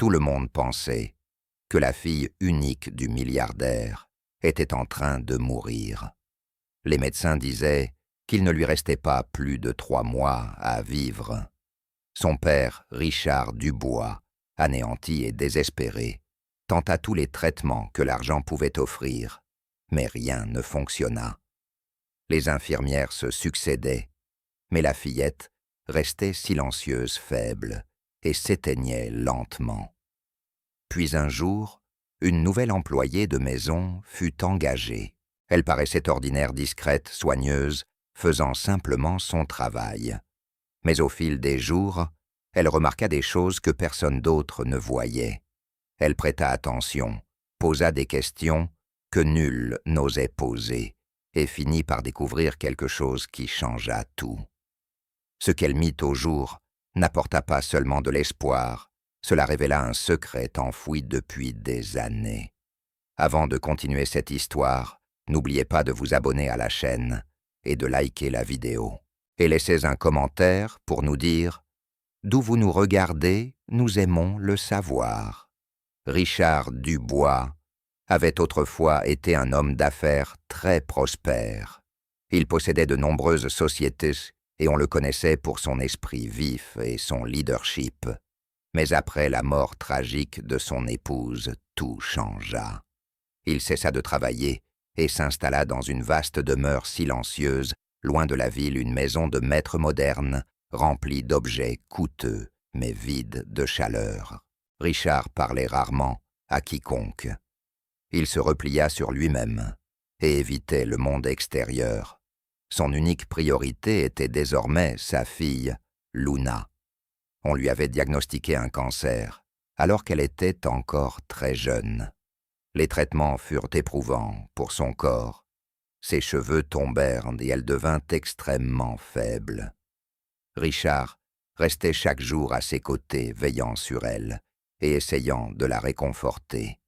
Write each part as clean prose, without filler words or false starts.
Tout le monde pensait que la fille unique du milliardaire était en train de mourir. Les médecins disaient qu'il ne lui restait pas plus de 3 mois à vivre. Son père, Richard Dubois, anéanti et désespéré, tenta tous les traitements que l'argent pouvait offrir, mais rien ne fonctionna. Les infirmières se succédaient, mais la fillette restait silencieuse, faible, et s'éteignait lentement. Puis un jour, une nouvelle employée de maison fut engagée. Elle paraissait ordinaire, discrète, soigneuse, faisant simplement son travail. Mais au fil des jours, elle remarqua des choses que personne d'autre ne voyait. Elle prêta attention, posa des questions que nul n'osait poser, et finit par découvrir quelque chose qui changea tout. Ce qu'elle mit au jour n'apporta pas seulement de l'espoir, cela révéla un secret enfoui depuis des années. Avant de continuer cette histoire, n'oubliez pas de vous abonner à la chaîne et de liker la vidéo. Et laissez un commentaire pour nous dire « D'où vous nous regardez, nous aimons le savoir ». Richard Dubois avait autrefois été un homme d'affaires très prospère. Il possédait de nombreuses sociétés et on le connaissait pour son esprit vif et son leadership. Mais après la mort tragique de son épouse, tout changea. Il cessa de travailler et s'installa dans une vaste demeure silencieuse, loin de la ville, une maison de maître moderne, remplie d'objets coûteux, mais vide de chaleur. Richard parlait rarement à quiconque. Il se replia sur lui-même et évitait le monde extérieur. Son unique priorité était désormais sa fille, Luna. On lui avait diagnostiqué un cancer, alors qu'elle était encore très jeune. Les traitements furent éprouvants pour son corps. Ses cheveux tombèrent et elle devint extrêmement faible. Richard restait chaque jour à ses côtés, veillant sur elle et essayant de la réconforter.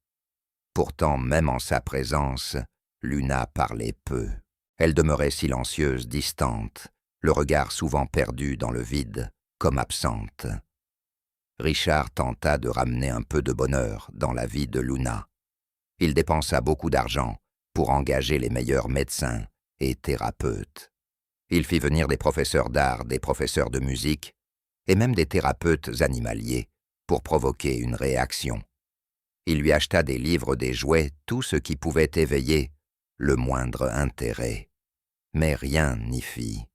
Pourtant, même en sa présence, Luna parlait peu. Elle demeurait silencieuse, distante, le regard souvent perdu dans le vide, comme absente. Richard tenta de ramener un peu de bonheur dans la vie de Luna. Il dépensa beaucoup d'argent pour engager les meilleurs médecins et thérapeutes. Il fit venir des professeurs d'art, des professeurs de musique et même des thérapeutes animaliers pour provoquer une réaction. Il lui acheta des livres, des jouets, tout ce qui pouvait éveiller le moindre intérêt. Mais rien n'y fit.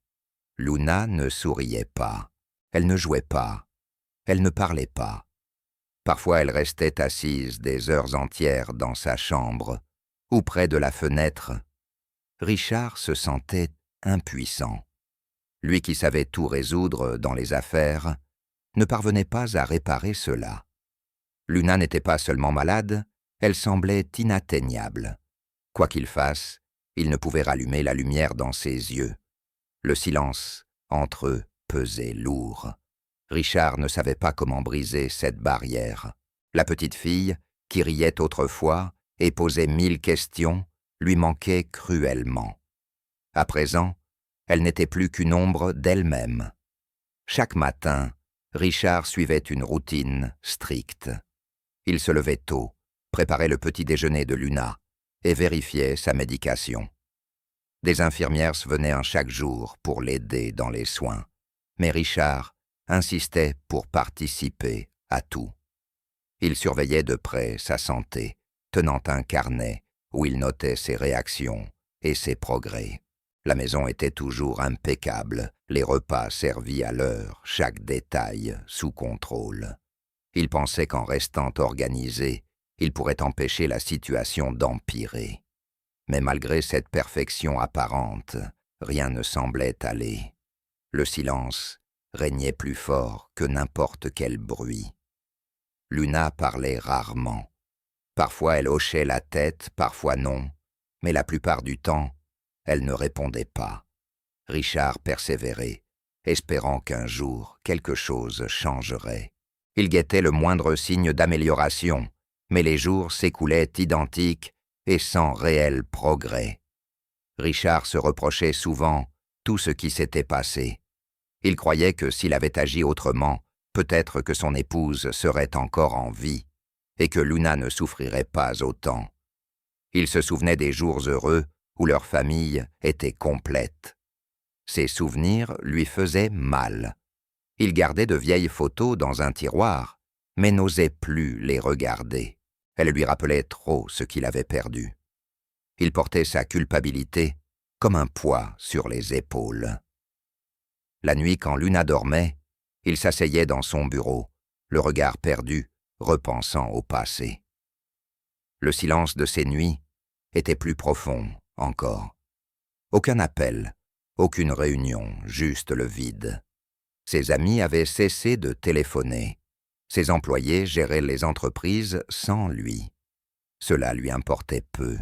Luna ne souriait pas, elle ne jouait pas, elle ne parlait pas. Parfois elle restait assise des heures entières dans sa chambre ou près de la fenêtre. Richard se sentait impuissant. Lui qui savait tout résoudre dans les affaires ne parvenait pas à réparer cela. Luna n'était pas seulement malade, elle semblait inatteignable. Quoi qu'il fasse, il ne pouvait rallumer la lumière dans ses yeux. Le silence entre eux pesait lourd. Richard ne savait pas comment briser cette barrière. La petite fille, qui riait autrefois et posait 1000 questions, lui manquait cruellement. À présent, elle n'était plus qu'une ombre d'elle-même. Chaque matin, Richard suivait une routine stricte. Il se levait tôt, préparait le petit déjeuner de Luna et vérifiait sa médication. Des infirmières venaient chaque jour pour l'aider dans les soins, mais Richard insistait pour participer à tout. Il surveillait de près sa santé, tenant un carnet où il notait ses réactions et ses progrès. La maison était toujours impeccable, les repas servis à l'heure, chaque détail sous contrôle. Il pensait qu'en restant organisé, il pourrait empêcher la situation d'empirer. Mais malgré cette perfection apparente, rien ne semblait aller. Le silence régnait plus fort que n'importe quel bruit. Luna parlait rarement. Parfois elle hochait la tête, parfois non, mais la plupart du temps, elle ne répondait pas. Richard persévérait, espérant qu'un jour quelque chose changerait. Il guettait le moindre signe d'amélioration, mais les jours s'écoulaient identiques et sans réel progrès. Richard se reprochait souvent tout ce qui s'était passé. Il croyait que s'il avait agi autrement, Peut-être que son épouse serait encore en vie et que Luna ne souffrirait pas autant. Il se souvenait des jours heureux où leur famille était complète. Ces souvenirs lui faisaient mal. Il gardait de vieilles photos dans un tiroir, mais n'osait plus les regarder. Elles lui rappelaient trop ce qu'il avait perdu. Il portait sa culpabilité comme un poids sur les épaules. La nuit, quand Luna dormait, il s'asseyait dans son bureau, le regard perdu, repensant au passé. Le silence de ces nuits était plus profond encore. Aucun appel, aucune réunion, juste le vide. Ses amis avaient cessé de téléphoner. Ses employés géraient les entreprises sans lui. Cela lui importait peu.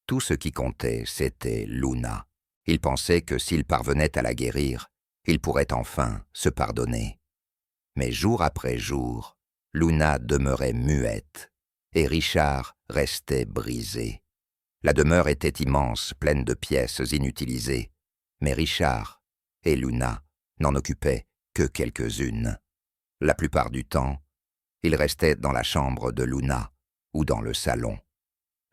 Tout ce qui comptait, c'était Luna. Il pensait que s'il parvenait à la guérir, il pourrait enfin se pardonner. Mais jour après jour, Luna demeurait muette, et Richard restait brisé. La demeure était immense, pleine de pièces inutilisées, mais Richard et Luna n'en occupaient que quelques-unes. La plupart du temps, il restait dans la chambre de Luna ou dans le salon.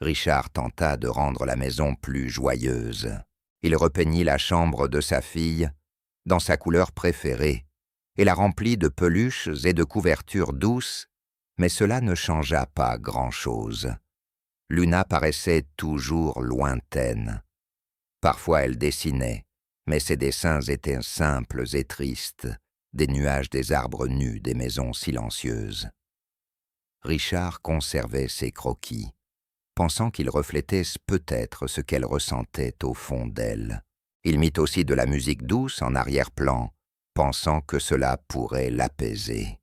Richard tenta de rendre la maison plus joyeuse. Il repeignit la chambre de sa fille dans sa couleur préférée et la remplit de peluches et de couvertures douces, mais cela ne changea pas grand-chose. Luna paraissait toujours lointaine. Parfois elle dessinait, mais ses dessins étaient simples et tristes, des nuages, des arbres nus, des maisons silencieuses. Richard conservait ses croquis, pensant qu'ils reflétaient peut-être ce qu'elle ressentait au fond d'elle. Il mit aussi de la musique douce en arrière-plan, pensant que cela pourrait l'apaiser.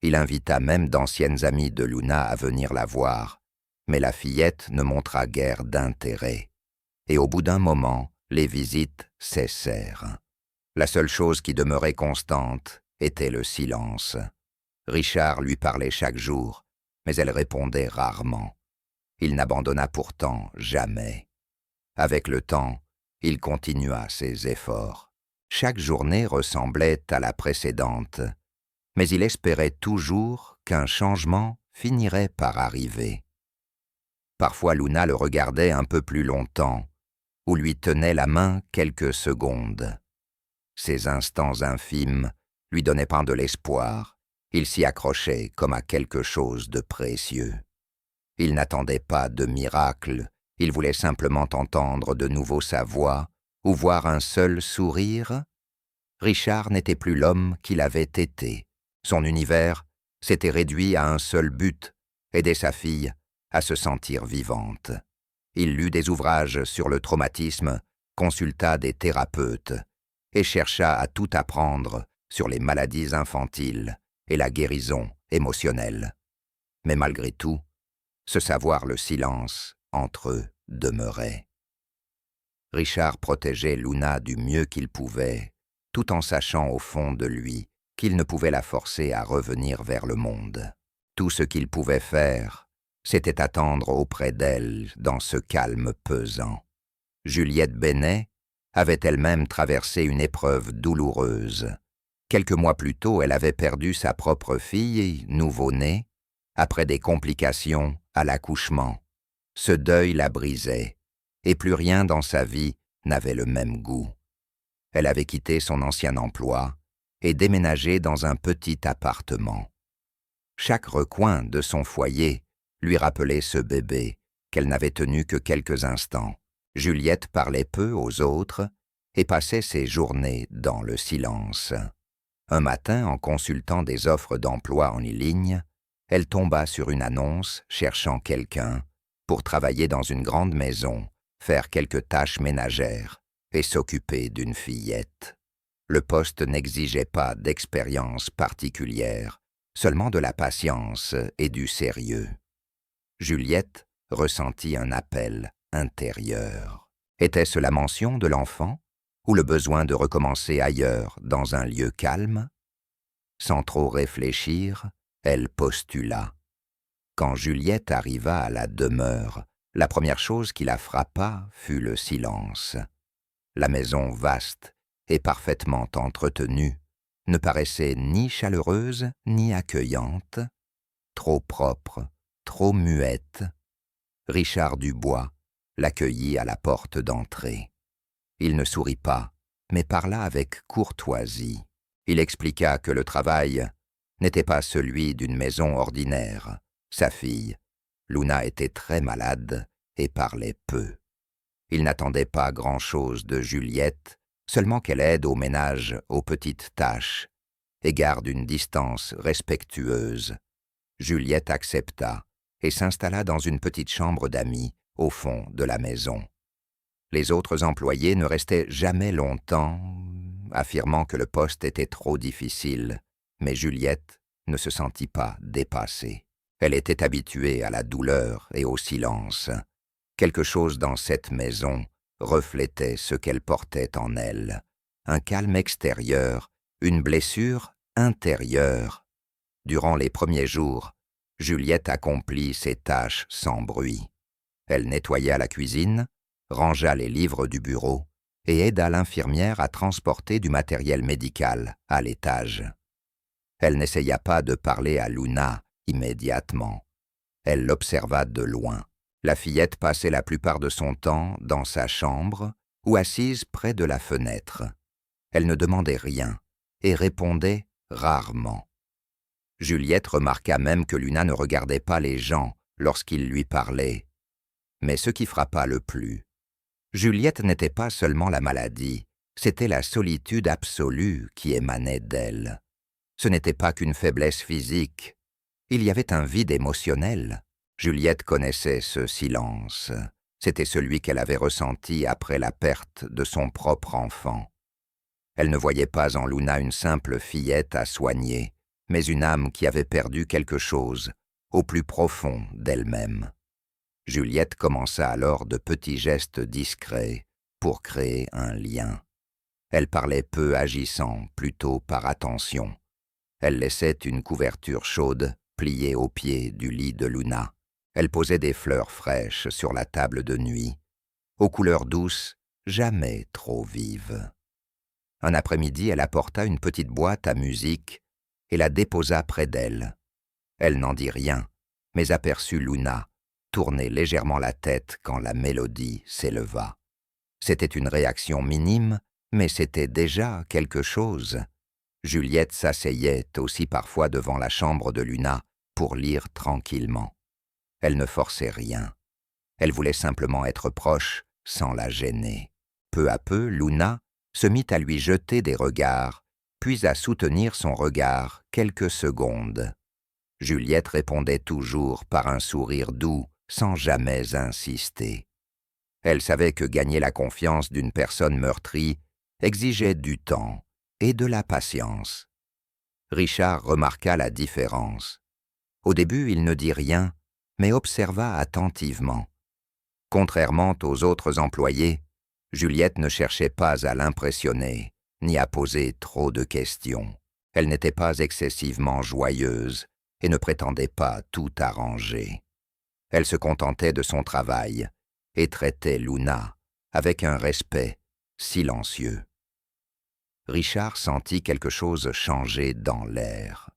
Il invita même d'anciennes amies de Luna à venir la voir, mais la fillette ne montra guère d'intérêt. Et au bout d'un moment, les visites cessèrent. La seule chose qui demeurait constante était le silence. Richard lui parlait chaque jour, mais elle répondait rarement. Il n'abandonna pourtant jamais. Avec le temps, il continua ses efforts. Chaque journée ressemblait à la précédente, mais il espérait toujours qu'un changement finirait par arriver. Parfois Luna le regardait un peu plus longtemps, ou lui tenait la main quelques secondes. Ces instants infimes lui donnaient pas de l'espoir, il s'y accrochait comme à quelque chose de précieux. Il n'attendait pas de miracle, il voulait simplement entendre de nouveau sa voix ou voir un seul sourire. Richard n'était plus l'homme qu'il avait été. Son univers s'était réduit à un seul but, aider sa fille à se sentir vivante. Il lut des ouvrages sur le traumatisme, consulta des thérapeutes et chercha à tout apprendre sur les maladies infantiles et la guérison émotionnelle. Mais malgré tout, ce savoir le silence entre eux demeurait. Richard protégeait Luna du mieux qu'il pouvait, tout en sachant au fond de lui qu'il ne pouvait la forcer à revenir vers le monde. Tout ce qu'il pouvait faire, c'était attendre auprès d'elle dans ce calme pesant. Juliette Bennet avait elle-même traversé une épreuve douloureuse. Quelques mois plus tôt, elle avait perdu sa propre fille, nouveau-née, après des complications à l'accouchement. Ce deuil la brisait, et plus rien dans sa vie n'avait le même goût. Elle avait quitté son ancien emploi et déménagé dans un petit appartement. Chaque recoin de son foyer lui rappelait ce bébé qu'elle n'avait tenu que quelques instants. Juliette parlait peu aux autres et passait ses journées dans le silence. Un matin, en consultant des offres d'emploi en ligne, elle tomba sur une annonce cherchant quelqu'un pour travailler dans une grande maison, faire quelques tâches ménagères et s'occuper d'une fillette. Le poste n'exigeait pas d'expérience particulière, seulement de la patience et du sérieux. Juliette ressentit un appel intérieur. Était-ce la mention de l'enfant ou le besoin de recommencer ailleurs, dans un lieu calme? Sans trop réfléchir, elle postula. Quand Juliette arriva à la demeure, la première chose qui la frappa fut le silence. La maison vaste et parfaitement entretenue ne paraissait ni chaleureuse ni accueillante, trop propre, trop muette. Richard Dubois l'accueillit à la porte d'entrée. Il ne sourit pas, mais parla avec courtoisie. Il expliqua que le travail n'était pas celui d'une maison ordinaire. Sa fille, Luna, était très malade et parlait peu. Il n'attendait pas grand-chose de Juliette, seulement qu'elle aide au ménage aux petites tâches et garde une distance respectueuse. Juliette accepta et s'installa dans une petite chambre d'amis au fond de la maison. Les autres employés ne restaient jamais longtemps, affirmant que le poste était trop difficile, mais Juliette ne se sentit pas dépassée. Elle était habituée à la douleur et au silence. Quelque chose dans cette maison reflétait ce qu'elle portait en elle. Un calme extérieur, une blessure intérieure. Durant les premiers jours, Juliette accomplit ses tâches sans bruit. Elle nettoya la cuisine, rangea les livres du bureau et aida l'infirmière à transporter du matériel médical à l'étage. Elle n'essaya pas de parler à Luna immédiatement. Elle l'observa de loin. La fillette passait la plupart de son temps dans sa chambre ou assise près de la fenêtre. Elle ne demandait rien et répondait rarement. Juliette remarqua même que Luna ne regardait pas les gens lorsqu'ils lui parlaient. Mais ce qui frappa le plus, Juliette n'était pas seulement la maladie, c'était la solitude absolue qui émanait d'elle. Ce n'était pas qu'une faiblesse physique, il y avait un vide émotionnel. Juliette connaissait ce silence. C'était celui qu'elle avait ressenti après la perte de son propre enfant. Elle ne voyait pas en Luna une simple fillette à soigner, mais une âme qui avait perdu quelque chose au plus profond d'elle-même. Juliette commença alors de petits gestes discrets pour créer un lien. Elle parlait peu agissant, plutôt par attention. Elle laissait une couverture chaude pliée au pied du lit de Luna. Elle posait des fleurs fraîches sur la table de nuit, aux couleurs douces, jamais trop vives. Un après-midi, elle apporta une petite boîte à musique et la déposa près d'elle. Elle n'en dit rien, mais aperçut Luna tourner légèrement la tête quand la mélodie s'éleva. C'était une réaction minime, mais c'était déjà quelque chose. Juliette s'asseyait aussi parfois devant la chambre de Luna pour lire tranquillement. Elle ne forçait rien. Elle voulait simplement être proche sans la gêner. Peu à peu, Luna se mit à lui jeter des regards, puis à soutenir son regard quelques secondes. Juliette répondait toujours par un sourire doux, sans jamais insister. Elle savait que gagner la confiance d'une personne meurtrie exigeait du temps et de la patience. Richard remarqua la différence. Au début, il ne dit rien, mais observa attentivement. Contrairement aux autres employés, Juliette ne cherchait pas à l'impressionner, ni à poser trop de questions. Elle n'était pas excessivement joyeuse et ne prétendait pas tout arranger. Elle se contentait de son travail et traitait Luna avec un respect silencieux. Richard sentit quelque chose changer dans l'air.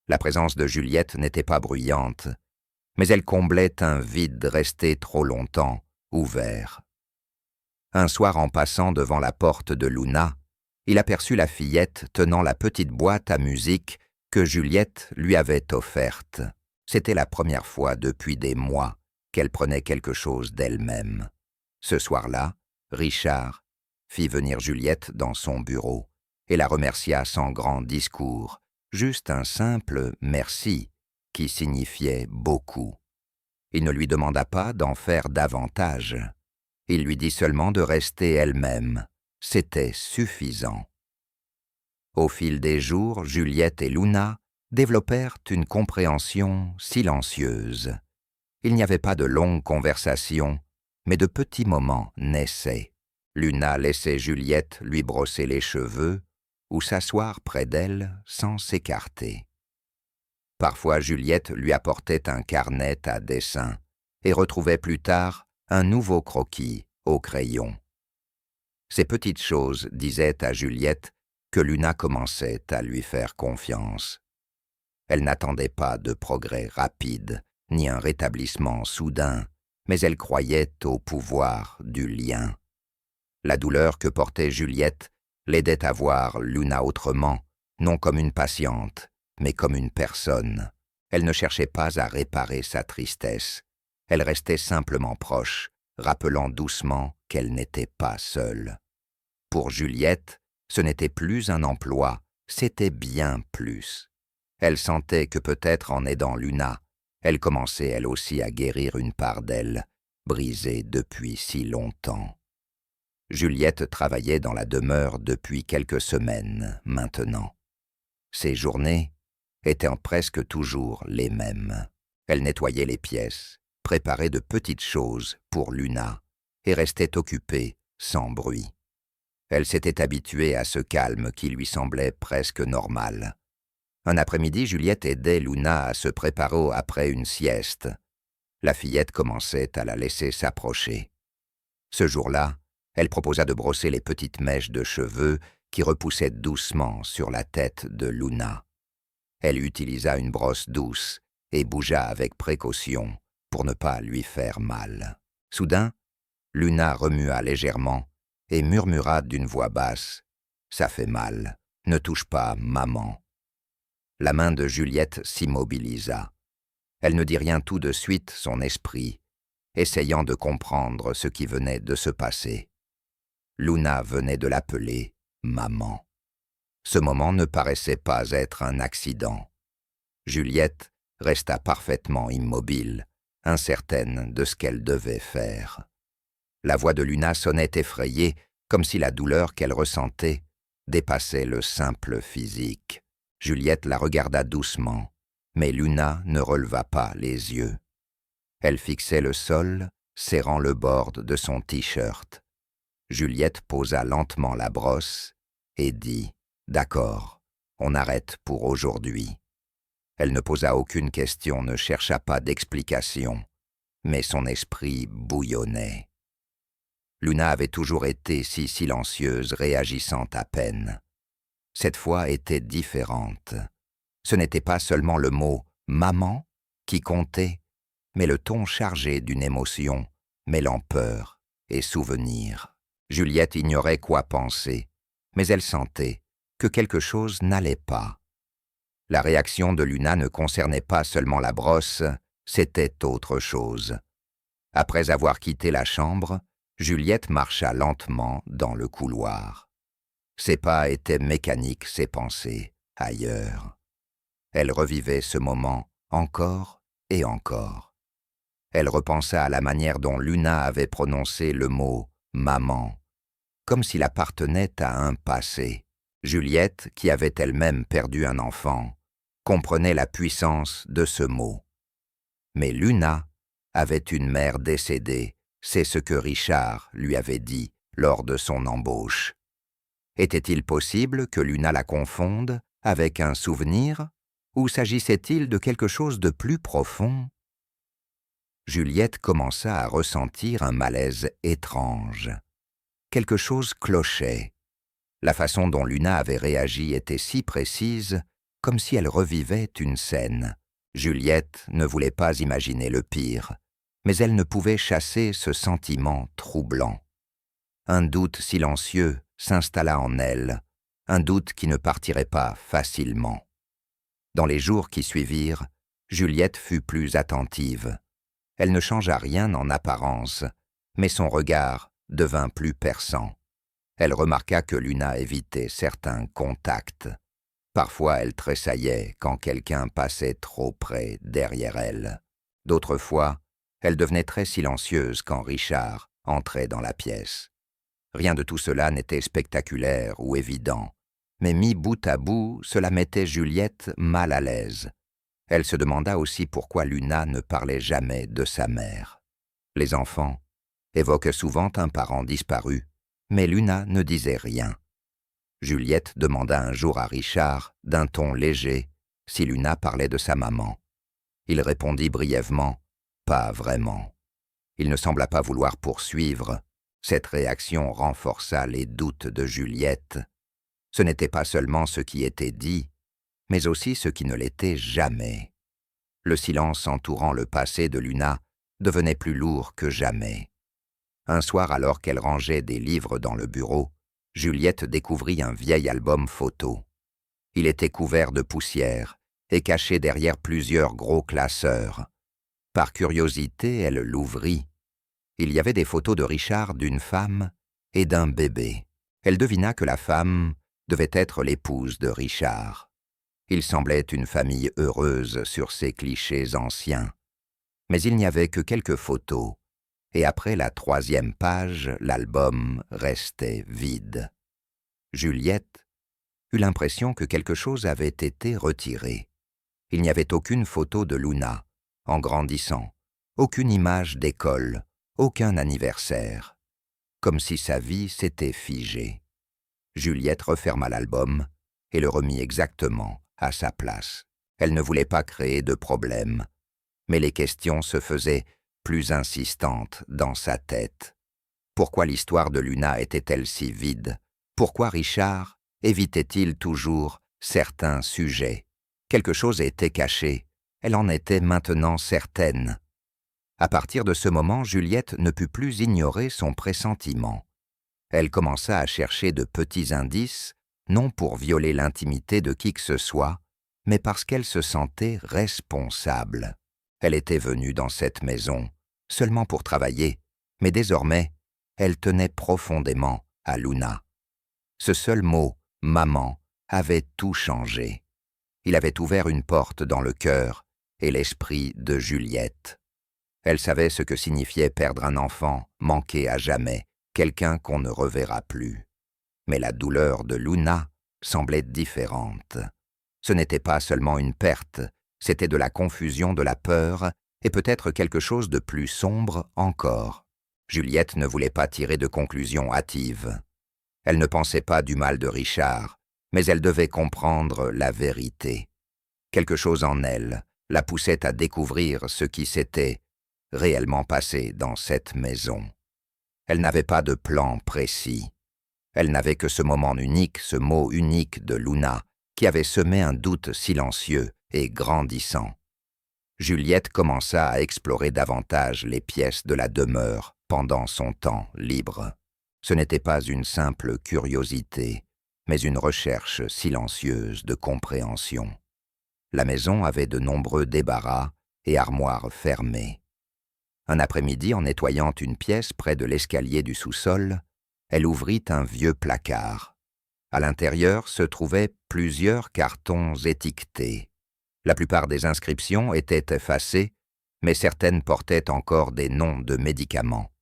La présence de Juliette n'était pas bruyante, mais elle comblait un vide resté trop longtemps ouvert. Un soir, en passant devant la porte de Luna, il aperçut la fillette tenant la petite boîte à musique que Juliette lui avait offerte. C'était la première fois depuis des mois qu'elle prenait quelque chose d'elle-même. Ce soir-là, Richard fit venir Juliette dans son bureau et la remercia sans grand discours, juste un simple « merci » qui signifiait beaucoup. Il ne lui demanda pas d'en faire davantage. Il lui dit seulement de rester elle-même. C'était suffisant. Au fil des jours, Juliette et Luna développèrent une compréhension silencieuse. Il n'y avait pas de longues conversations, mais de petits moments naissaient. Luna laissait Juliette lui brosser les cheveux ou s'asseoir près d'elle sans s'écarter. Parfois, Juliette lui apportait un carnet à dessin et retrouvait plus tard un nouveau croquis au crayon. Ces petites choses disaient à Juliette que Luna commençait à lui faire confiance. Elle n'attendait pas de progrès rapide, ni un rétablissement soudain, mais elle croyait au pouvoir du lien. La douleur que portait Juliette l'aidait à voir Luna autrement, non comme une patiente, mais comme une personne. Elle ne cherchait pas à réparer sa tristesse. Elle restait simplement proche, rappelant doucement qu'elle n'était pas seule. Pour Juliette, ce n'était plus un emploi, c'était bien plus. Elle sentait que peut-être en aidant Luna, elle commençait elle aussi à guérir une part d'elle, brisée depuis si longtemps. Juliette travaillait dans la demeure depuis quelques semaines maintenant. Ses journées étaient presque toujours les mêmes. Elle nettoyait les pièces, préparait de petites choses pour Luna et restait occupée sans bruit. Elle s'était habituée à ce calme qui lui semblait presque normal. Un après-midi, Juliette aidait Luna à se préparer après une sieste. La fillette commençait à la laisser s'approcher. Ce jour-là, elle proposa de brosser les petites mèches de cheveux qui repoussaient doucement sur la tête de Luna. Elle utilisa une brosse douce et bougea avec précaution pour ne pas lui faire mal. Soudain, Luna remua légèrement et murmura d'une voix basse « Ça fait mal, ne touche pas maman ». La main de Juliette s'immobilisa. Elle ne dit rien tout de suite, son esprit, essayant de comprendre ce qui venait de se passer. Luna venait de l'appeler « maman ». Ce moment ne paraissait pas être un accident. Juliette resta parfaitement immobile, incertaine de ce qu'elle devait faire. La voix de Luna sonnait effrayée, comme si la douleur qu'elle ressentait dépassait le simple physique. Juliette la regarda doucement, mais Luna ne releva pas les yeux. Elle fixait le sol, serrant le bord de son t-shirt. Juliette posa lentement la brosse et dit « D'accord, on arrête pour aujourd'hui ». Elle ne posa aucune question, ne chercha pas d'explication, mais son esprit bouillonnait. Luna avait toujours été si silencieuse, réagissant à peine. Cette fois était différente. Ce n'était pas seulement le mot « maman » qui comptait, mais le ton chargé d'une émotion, mêlant peur et souvenir. Juliette ignorait quoi penser, mais elle sentait que quelque chose n'allait pas. La réaction de Luna ne concernait pas seulement la brosse, c'était autre chose. Après avoir quitté la chambre, Juliette marcha lentement dans le couloir. Ses pas étaient mécaniques, ses pensées ailleurs. Elle revivait ce moment encore et encore. Elle repensa à la manière dont Luna avait prononcé le mot « maman », comme s'il appartenait à un passé. Juliette, qui avait elle-même perdu un enfant, comprenait la puissance de ce mot. Mais Luna avait une mère décédée, c'est ce que Richard lui avait dit lors de son embauche. Était-il possible que Luna la confonde avec un souvenir, ou s'agissait-il de quelque chose de plus profond? Juliette commença à ressentir un malaise étrange. Quelque chose clochait. La façon dont Luna avait réagi était si précise, comme si elle revivait une scène. Juliette ne voulait pas imaginer le pire, mais elle ne pouvait chasser ce sentiment troublant. Un doute silencieux s'installa en elle, un doute qui ne partirait pas facilement. Dans les jours qui suivirent, Juliette fut plus attentive. Elle ne changea rien en apparence, mais son regard devint plus perçant. Elle remarqua que Luna évitait certains contacts. Parfois, elle tressaillait quand quelqu'un passait trop près derrière elle. D'autres fois, elle devenait très silencieuse quand Richard entrait dans la pièce. Rien de tout cela n'était spectaculaire ou évident, mais mis bout à bout, cela mettait Juliette mal à l'aise. Elle se demanda aussi pourquoi Luna ne parlait jamais de sa mère. Les enfants évoquent souvent un parent disparu, mais Luna ne disait rien. Juliette demanda un jour à Richard, d'un ton léger, si Luna parlait de sa maman. Il répondit brièvement « Pas vraiment ». Il ne sembla pas vouloir poursuivre. Cette réaction renforça les doutes de Juliette. Ce n'était pas seulement ce qui était dit, mais aussi ce qui ne l'était jamais. Le silence entourant le passé de Luna devenait plus lourd que jamais. Un soir, alors qu'elle rangeait des livres dans le bureau, Juliette découvrit un vieil album photo. Il était couvert de poussière et caché derrière plusieurs gros classeurs. Par curiosité, elle l'ouvrit. Il y avait des photos de Richard, d'une femme et d'un bébé. Elle devina que la femme devait être l'épouse de Richard. Il semblait une famille heureuse sur ces clichés anciens. Mais il n'y avait que quelques photos, et après la 3e page, l'album restait vide. Juliette eut l'impression que quelque chose avait été retiré. Il n'y avait aucune photo de Luna, en grandissant, aucune image d'école, aucun anniversaire, comme si sa vie s'était figée. Juliette referma l'album et le remit exactement à sa place. Elle ne voulait pas créer de problème, mais les questions se faisaient plus insistantes dans sa tête. Pourquoi l'histoire de Luna était-elle si vide? Pourquoi Richard évitait-il toujours certains sujets? Quelque chose était caché, elle en était maintenant certaine. À partir de ce moment, Juliette ne put plus ignorer son pressentiment. Elle commença à chercher de petits indices, non pour violer l'intimité de qui que ce soit, mais parce qu'elle se sentait responsable. Elle était venue dans cette maison, seulement pour travailler, mais désormais, elle tenait profondément à Luna. Ce seul mot, « maman », avait tout changé. Il avait ouvert une porte dans le cœur et l'esprit de Juliette. Elle savait ce que signifiait perdre un enfant, manquer à jamais, quelqu'un qu'on ne reverra plus. Mais la douleur de Luna semblait différente. Ce n'était pas seulement une perte, c'était de la confusion, de la peur, et peut-être quelque chose de plus sombre encore. Juliette ne voulait pas tirer de conclusions hâtives. Elle ne pensait pas du mal de Richard, mais elle devait comprendre la vérité. Quelque chose en elle la poussait à découvrir ce qui s'était réellement passé dans cette maison. Elle n'avait pas de plan précis. Elle n'avait que ce moment unique, ce mot unique de Luna, qui avait semé un doute silencieux et grandissant. Juliette commença à explorer davantage les pièces de la demeure pendant son temps libre. Ce n'était pas une simple curiosité, mais une recherche silencieuse de compréhension. La maison avait de nombreux débarras et armoires fermées. Un après-midi, en nettoyant une pièce près de l'escalier du sous-sol, elle ouvrit un vieux placard. À l'intérieur se trouvaient plusieurs cartons étiquetés. La plupart des inscriptions étaient effacées, mais certaines portaient encore des noms de médicaments.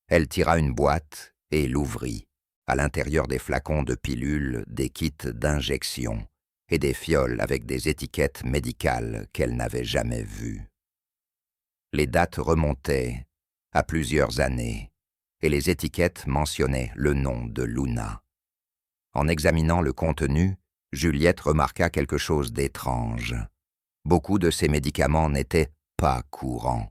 Elle tira une boîte et l'ouvrit. À l'intérieur des flacons de pilules, des kits d'injection et des fioles avec des étiquettes médicales qu'elle n'avait jamais vues. Les dates remontaient à plusieurs années et les étiquettes mentionnaient le nom de Luna. En examinant le contenu, Juliette remarqua quelque chose d'étrange. Beaucoup de ces médicaments n'étaient pas courants.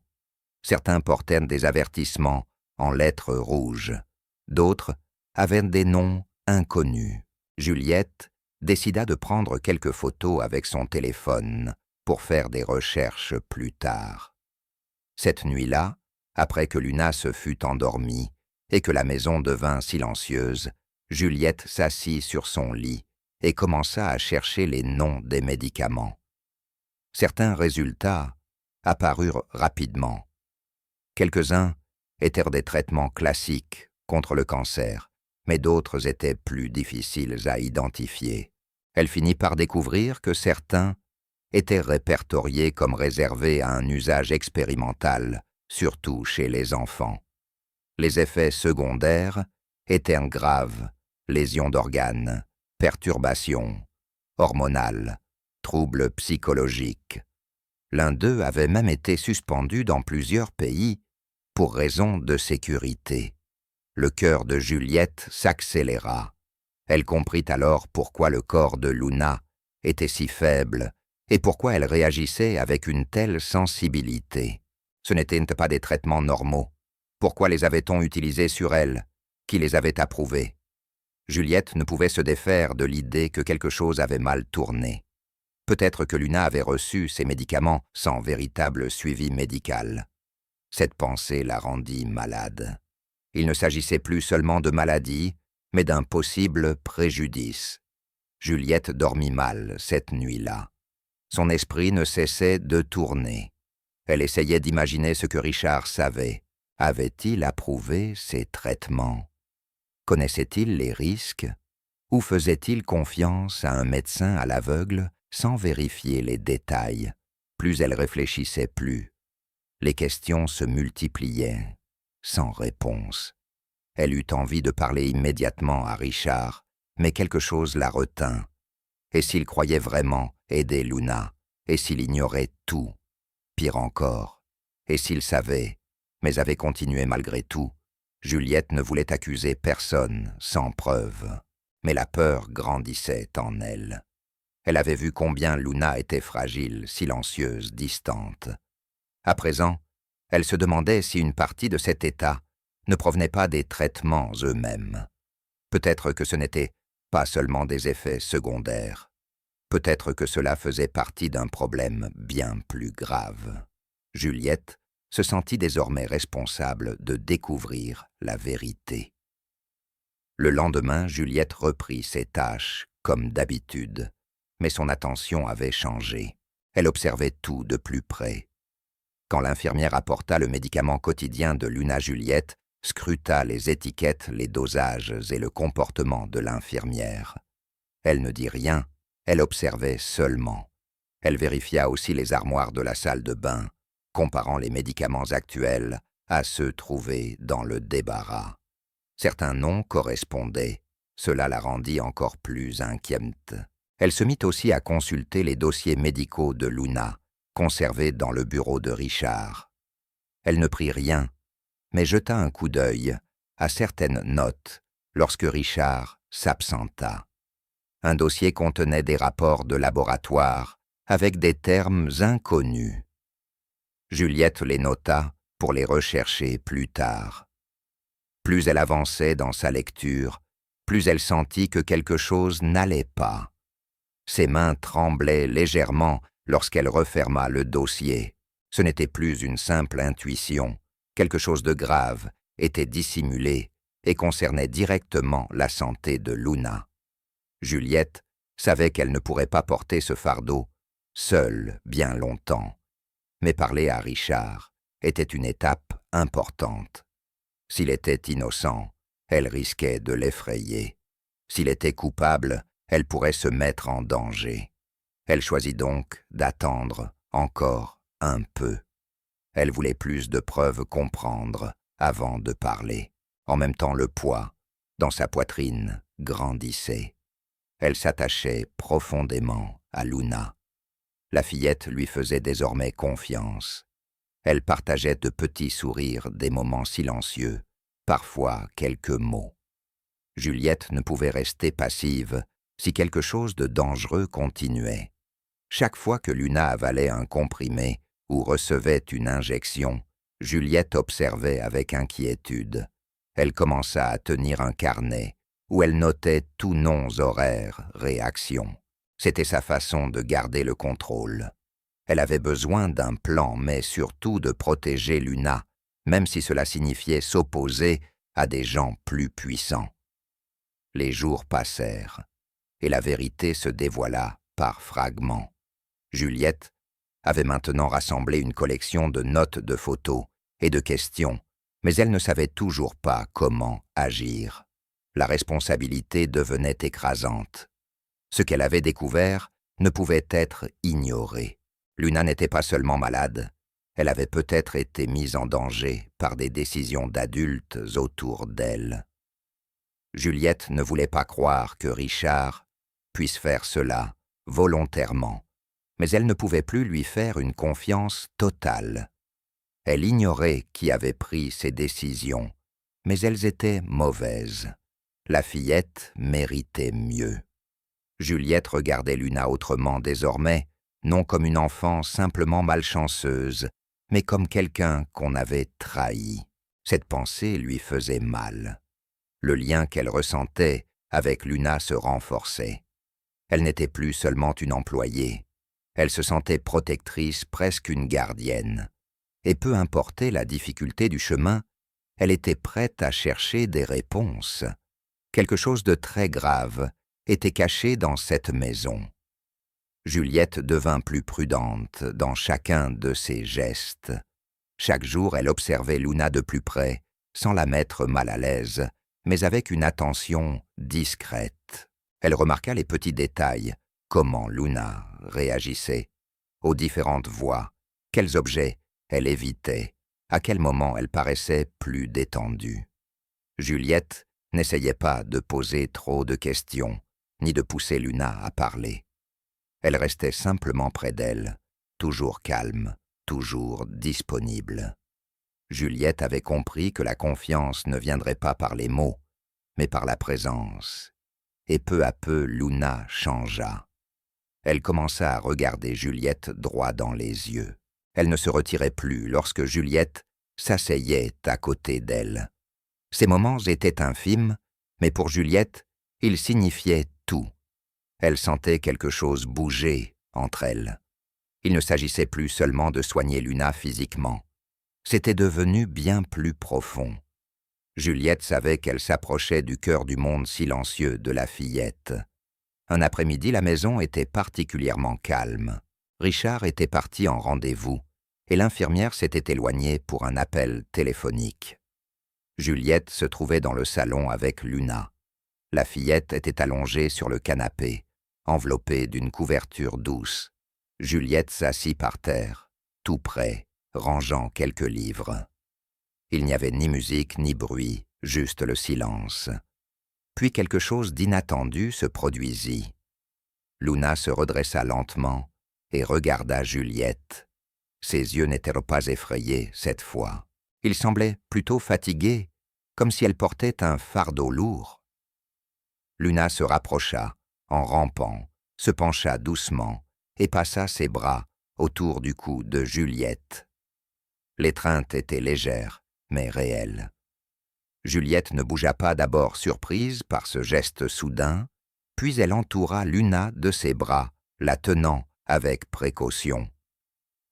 Certains portaient des avertissements en lettres rouges. D'autres avaient des noms inconnus. Juliette décida de prendre quelques photos avec son téléphone pour faire des recherches plus tard. Cette nuit-là, après que Luna se fut endormie et que la maison devint silencieuse, Juliette s'assit sur son lit et commença à chercher les noms des médicaments. Certains résultats apparurent rapidement. Quelques-uns étaient des traitements classiques contre le cancer, mais d'autres étaient plus difficiles à identifier. Elle finit par découvrir que certains étaient répertoriés comme réservés à un usage expérimental, surtout chez les enfants. Les effets secondaires étaient graves: lésions d'organes, perturbations hormonales, troubles psychologiques. L'un d'eux avait même été suspendu dans plusieurs pays pour raison de sécurité. Le cœur de Juliette s'accéléra. Elle comprit alors pourquoi le corps de Luna était si faible et pourquoi elle réagissait avec une telle sensibilité. Ce n'étaient pas des traitements normaux. Pourquoi les avait-on utilisés sur elle? Qui les avait approuvés? Juliette ne pouvait se défaire de l'idée que quelque chose avait mal tourné. Peut-être que Luna avait reçu ses médicaments sans véritable suivi médical. Cette pensée la rendit malade. Il ne s'agissait plus seulement de maladie, mais d'un possible préjudice. Juliette dormit mal cette nuit-là. Son esprit ne cessait de tourner. Elle essayait d'imaginer ce que Richard savait. Avait-il approuvé ses traitements? Connaissait-il les risques? Ou faisait-il confiance à un médecin à l'aveugle sans vérifier les détails? Plus elle réfléchissait, plus les questions se multipliaient, sans réponse. Elle eut envie de parler immédiatement à Richard, mais quelque chose la retint. Et s'il croyait vraiment aider Luna? Et s'il ignorait tout? Pire encore, et s'il savait, mais avait continué malgré tout? Juliette ne voulait accuser personne sans preuve, mais la peur grandissait en elle. Elle avait vu combien Luna était fragile, silencieuse, distante. À présent, elle se demandait si une partie de cet état ne provenait pas des traitements eux-mêmes. Peut-être que ce n'était pas seulement des effets secondaires. Peut-être que cela faisait partie d'un problème bien plus grave. Juliette se sentit désormais responsable de découvrir la vérité. Le lendemain, Juliette reprit ses tâches, comme d'habitude, mais son attention avait changé. Elle observait tout de plus près. Quand l'infirmière apporta le médicament quotidien de Luna, Juliette scruta les étiquettes, les dosages et le comportement de l'infirmière. Elle ne dit rien, elle observait seulement. Elle vérifia aussi les armoires de la salle de bain, comparant les médicaments actuels à ceux trouvés dans le débarras. Certains noms correspondaient, cela la rendit encore plus inquiète. Elle se mit aussi à consulter les dossiers médicaux de Luna, conservés dans le bureau de Richard. Elle ne prit rien, mais jeta un coup d'œil à certaines notes lorsque Richard s'absenta. Un dossier contenait des rapports de laboratoire avec des termes inconnus. Juliette les nota pour les rechercher plus tard. Plus elle avançait dans sa lecture, plus elle sentit que quelque chose n'allait pas. Ses mains tremblaient légèrement lorsqu'elle referma le dossier. Ce n'était plus une simple intuition. Quelque chose de grave était dissimulé et concernait directement la santé de Luna. Juliette savait qu'elle ne pourrait pas porter ce fardeau seule bien longtemps. Mais parler à Richard était une étape importante. S'il était innocent, elle risquait de l'effrayer. S'il était coupable, elle pourrait se mettre en danger. Elle choisit donc d'attendre encore un peu. Elle voulait plus de preuves comprendre avant de parler. En même temps, le poids, dans sa poitrine, grandissait. Elle s'attachait profondément à Luna. La fillette lui faisait désormais confiance. Elle partageait de petits sourires, des moments silencieux, parfois quelques mots. Juliette ne pouvait rester passive si quelque chose de dangereux continuait. Chaque fois que Luna avalait un comprimé ou recevait une injection, Juliette observait avec inquiétude. Elle commença à tenir un carnet où elle notait tous noms, horaires, réactions. C'était sa façon de garder le contrôle. Elle avait besoin d'un plan, mais surtout de protéger Luna, même si cela signifiait s'opposer à des gens plus puissants. Les jours passèrent, et la vérité se dévoila par fragments. Juliette avait maintenant rassemblé une collection de notes de photos et de questions, mais elle ne savait toujours pas comment agir. La responsabilité devenait écrasante. Ce qu'elle avait découvert ne pouvait être ignoré. Luna n'était pas seulement malade, elle avait peut-être été mise en danger par des décisions d'adultes autour d'elle. Juliette ne voulait pas croire que Richard puisse faire cela volontairement, mais elle ne pouvait plus lui faire une confiance totale. Elle ignorait qui avait pris ces décisions, mais elles étaient mauvaises. La fillette méritait mieux. Juliette regardait Luna autrement désormais, non comme une enfant simplement malchanceuse, mais comme quelqu'un qu'on avait trahi. Cette pensée lui faisait mal. Le lien qu'elle ressentait avec Luna se renforçait. Elle n'était plus seulement une employée. Elle se sentait protectrice, presque une gardienne. Et peu importait la difficulté du chemin, elle était prête à chercher des réponses. Quelque chose de très grave était caché dans cette maison. Juliette devint plus prudente dans chacun de ses gestes. Chaque jour, elle observait Luna de plus près, sans la mettre mal à l'aise, mais avec une attention discrète. Elle remarqua les petits détails, comment Luna réagissait, aux différentes voix, quels objets elle évitait, à quel moment elle paraissait plus détendue. Juliette n'essayait pas de poser trop de questions, ni de pousser Luna à parler. Elle restait simplement près d'elle, toujours calme, toujours disponible. Juliette avait compris que la confiance ne viendrait pas par les mots, mais par la présence. Et peu à peu, Luna changea. Elle commença à regarder Juliette droit dans les yeux. Elle ne se retirait plus lorsque Juliette s'asseyait à côté d'elle. Ces moments étaient infimes, mais pour Juliette, ils signifiaient tout. Elle sentait quelque chose bouger entre elles. Il ne s'agissait plus seulement de soigner Luna physiquement. C'était devenu bien plus profond. Juliette savait qu'elle s'approchait du cœur du monde silencieux de la fillette. Un après-midi, la maison était particulièrement calme. Richard était parti en rendez-vous et l'infirmière s'était éloignée pour un appel téléphonique. Juliette se trouvait dans le salon avec Luna. La fillette était allongée sur le canapé, enveloppée d'une couverture douce. Juliette s'assit par terre, tout près, rangeant quelques livres. Il n'y avait ni musique ni bruit, juste le silence. Puis quelque chose d'inattendu se produisit. Luna se redressa lentement et regarda Juliette. Ses yeux n'étaient pas effrayés cette fois. Ils semblaient plutôt fatigués, comme si elle portait un fardeau lourd. Luna se rapprocha, en rampant, se pencha doucement et passa ses bras autour du cou de Juliette. L'étreinte était légère, mais réelle. Juliette ne bougea pas, d'abord surprise par ce geste soudain, puis elle entoura Luna de ses bras, la tenant avec précaution.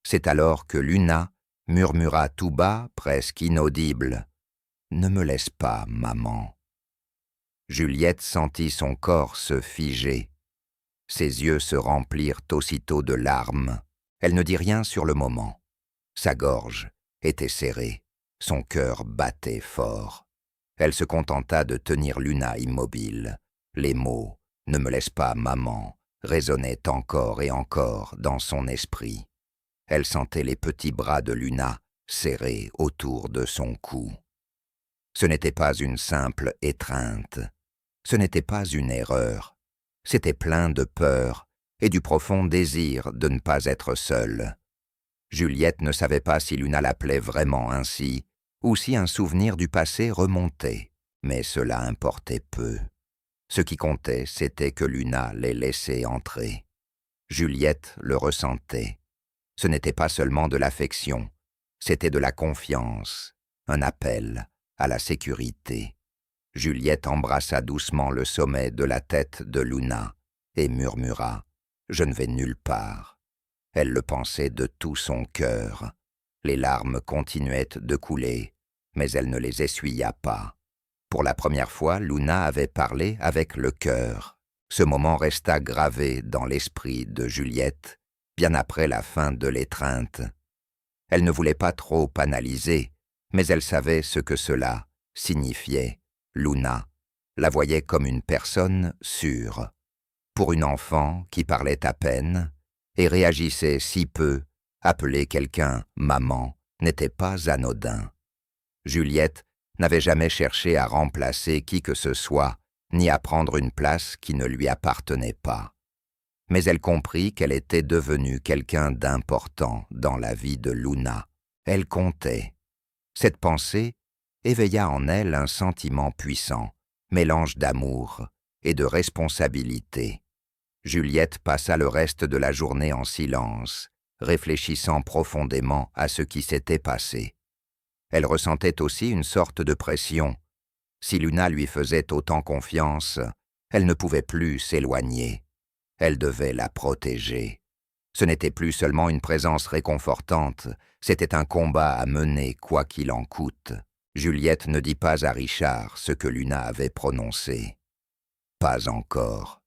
C'est alors que Luna murmura tout bas, presque inaudible, « Ne me laisse pas, maman. » Juliette sentit son corps se figer. Ses yeux se remplirent aussitôt de larmes. Elle ne dit rien sur le moment. Sa gorge était serrée, son cœur battait fort. Elle se contenta de tenir Luna immobile. Les mots « Ne me laisse pas, maman » résonnaient encore et encore dans son esprit. Elle sentait les petits bras de Luna serrés autour de son cou. Ce n'était pas une simple étreinte. Ce n'était pas une erreur. C'était plein de peur et du profond désir de ne pas être seule. Juliette ne savait pas si Luna l'appelait vraiment ainsi, ou si un souvenir du passé remontait, mais cela importait peu. Ce qui comptait, c'était que Luna les laissait entrer. Juliette le ressentait. Ce n'était pas seulement de l'affection, c'était de la confiance, un appel à la sécurité. Juliette embrassa doucement le sommet de la tête de Luna et murmura « Je ne vais nulle part ». Elle le pensait de tout son cœur. Les larmes continuaient de couler, mais elle ne les essuya pas. Pour la première fois, Luna avait parlé avec le cœur. Ce moment resta gravé dans l'esprit de Juliette, bien après la fin de l'étreinte. Elle ne voulait pas trop analyser, mais elle savait ce que cela signifiait. Luna la voyait comme une personne sûre. Pour une enfant qui parlait à peine et réagissait si peu, appeler quelqu'un « maman » n'était pas anodin. Juliette n'avait jamais cherché à remplacer qui que ce soit, ni à prendre une place qui ne lui appartenait pas. Mais elle comprit qu'elle était devenue quelqu'un d'important dans la vie de Luna. Elle comptait. Cette pensée éveilla en elle un sentiment puissant, mélange d'amour et de responsabilité. Juliette passa le reste de la journée en silence, réfléchissant profondément à ce qui s'était passé. Elle ressentait aussi une sorte de pression. Si Luna lui faisait autant confiance, Elle ne pouvait plus s'éloigner. Elle devait la protéger. Ce n'était plus seulement une présence réconfortante, c'était un combat à mener quoi qu'il en coûte. Juliette ne dit pas à Richard ce que Luna avait prononcé. Pas encore.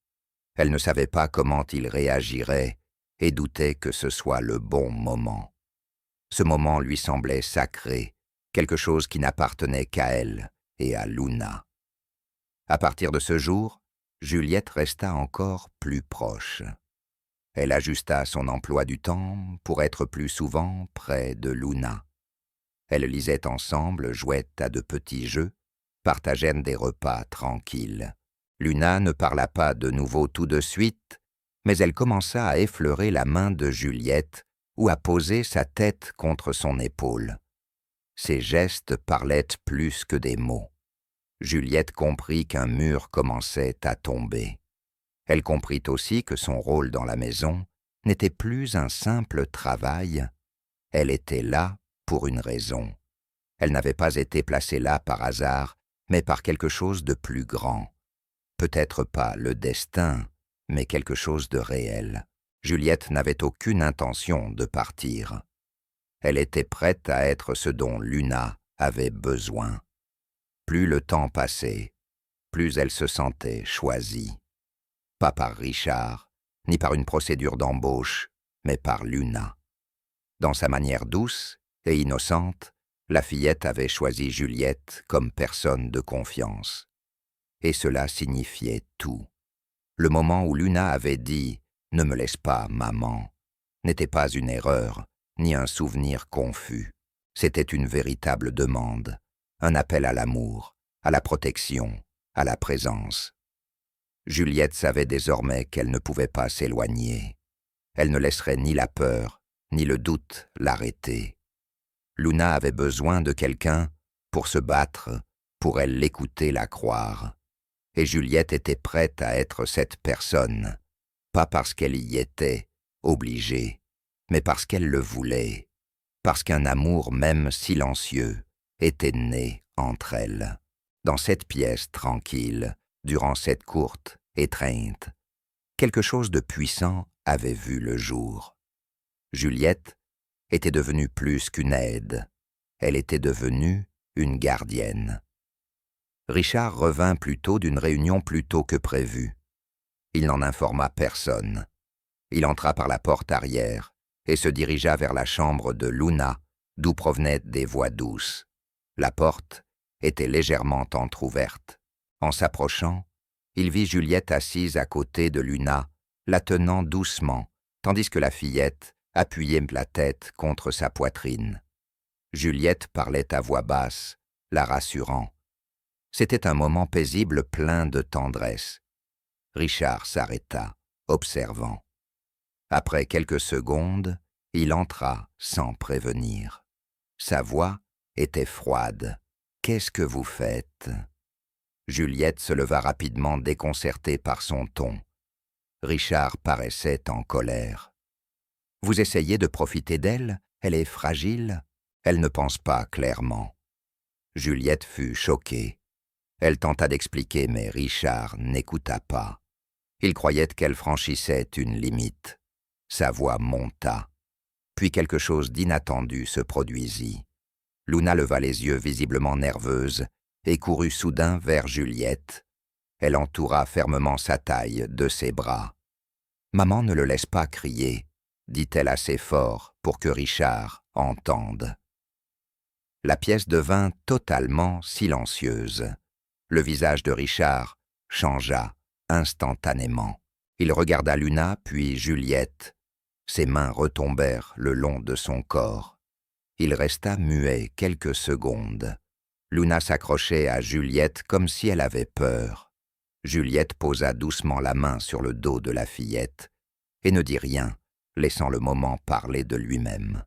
Elle ne savait pas comment il réagirait et doutait que ce soit le bon moment. Ce moment lui semblait sacré, quelque chose qui n'appartenait qu'à elle et à Luna. À partir de ce jour, Juliette resta encore plus proche. Elle ajusta son emploi du temps pour être plus souvent près de Luna. Elles lisaient ensemble, jouaient à de petits jeux, partagèrent des repas tranquilles. Luna ne parla pas de nouveau tout de suite, mais elle commença à effleurer la main de Juliette ou à poser sa tête contre son épaule. Ses gestes parlaient plus que des mots. Juliette comprit qu'un mur commençait à tomber. Elle comprit aussi que son rôle dans la maison n'était plus un simple travail. Elle était là pour une raison. Elle n'avait pas été placée là par hasard, mais par quelque chose de plus grand. Peut-être pas le destin, mais quelque chose de réel. Juliette n'avait aucune intention de partir. Elle était prête à être ce dont Luna avait besoin. Plus le temps passait, plus elle se sentait choisie. Pas par Richard, ni par une procédure d'embauche, mais par Luna. Dans sa manière douce et innocente, la fillette avait choisi Juliette comme personne de confiance. Et cela signifiait tout. Le moment où Luna avait dit « Ne me laisse pas, maman », n'était pas une erreur, ni un souvenir confus. C'était une véritable demande, un appel à l'amour, à la protection, à la présence. Juliette savait désormais qu'elle ne pouvait pas s'éloigner. Elle ne laisserait ni la peur, ni le doute l'arrêter. Luna avait besoin de quelqu'un pour se battre, pour elle l'écouter, la croire. Et Juliette était prête à être cette personne, pas parce qu'elle y était, obligée, mais parce qu'elle le voulait, parce qu'un amour même silencieux était né entre elles. Dans cette pièce tranquille, durant cette courte étreinte, quelque chose de puissant avait vu le jour. Juliette était devenue plus qu'une aide, elle était devenue une gardienne. Richard revint plus tôt d'une réunion plus tôt que prévu. Il n'en informa personne. Il entra par la porte arrière et se dirigea vers la chambre de Luna, d'où provenaient des voix douces. La porte était légèrement entr'ouverte. En s'approchant, il vit Juliette assise à côté de Luna, la tenant doucement, tandis que la fillette appuyait la tête contre sa poitrine. Juliette parlait à voix basse, la rassurant. C'était un moment paisible plein de tendresse. Richard s'arrêta, observant. Après quelques secondes, il entra sans prévenir. Sa voix était froide. « Qu'est-ce que vous faites ?» Juliette se leva rapidement, déconcertée par son ton. Richard paraissait en colère. « Vous essayez de profiter d'elle? Elle est fragile? Elle ne pense pas clairement. » Juliette fut choquée. Elle tenta d'expliquer, mais Richard n'écouta pas. Il croyait qu'elle franchissait une limite. Sa voix monta. Puis quelque chose d'inattendu se produisit. Luna leva les yeux visiblement nerveuse et courut soudain vers Juliette. Elle entoura fermement sa taille de ses bras. « Maman ne le laisse pas crier », dit-elle assez fort pour que Richard entende. La pièce devint totalement silencieuse. Le visage de Richard changea instantanément. Il regarda Luna, puis Juliette. Ses mains retombèrent le long de son corps. Il resta muet quelques secondes. Luna s'accrochait à Juliette comme si elle avait peur. Juliette posa doucement la main sur le dos de la fillette et ne dit rien, laissant le moment parler de lui-même.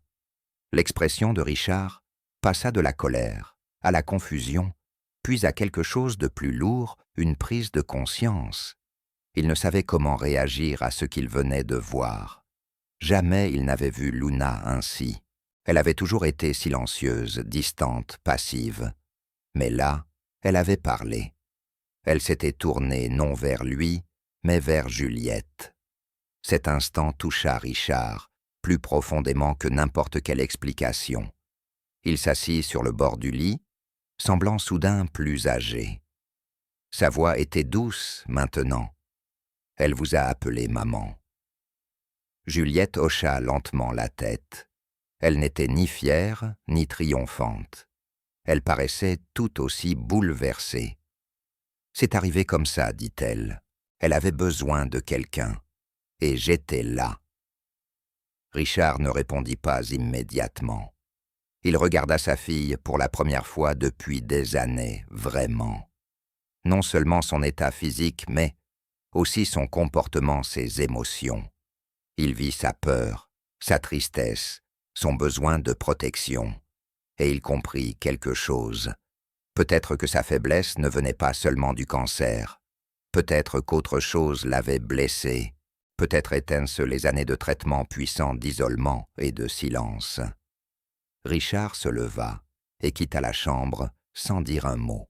L'expression de Richard passa de la colère à la confusion, puis à quelque chose de plus lourd, une prise de conscience. Il ne savait comment réagir à ce qu'il venait de voir. Jamais il n'avait vu Luna ainsi. Elle avait toujours été silencieuse, distante, passive. Mais là, elle avait parlé. Elle s'était tournée non vers lui, mais vers Juliette. Cet instant toucha Richard, plus profondément que n'importe quelle explication. Il s'assit sur le bord du lit, semblant soudain plus âgé. Sa voix était douce maintenant. « Elle vous a appelé maman. » Juliette hocha lentement la tête. Elle n'était ni fière, ni triomphante. Elle paraissait tout aussi bouleversée. « C'est arrivé comme ça, dit-elle. Elle avait besoin de quelqu'un. Et j'étais là. » Richard ne répondit pas immédiatement. Il regarda sa fille pour la première fois depuis des années, vraiment. Non seulement son état physique, mais aussi son comportement, ses émotions. Il vit sa peur, sa tristesse, son besoin de protection. Et il comprit quelque chose. Peut-être que sa faiblesse ne venait pas seulement du cancer. Peut-être qu'autre chose l'avait blessé. Peut-être étaient-ce les années de traitement puissant d'isolement et de silence. Richard se leva et quitta la chambre sans dire un mot.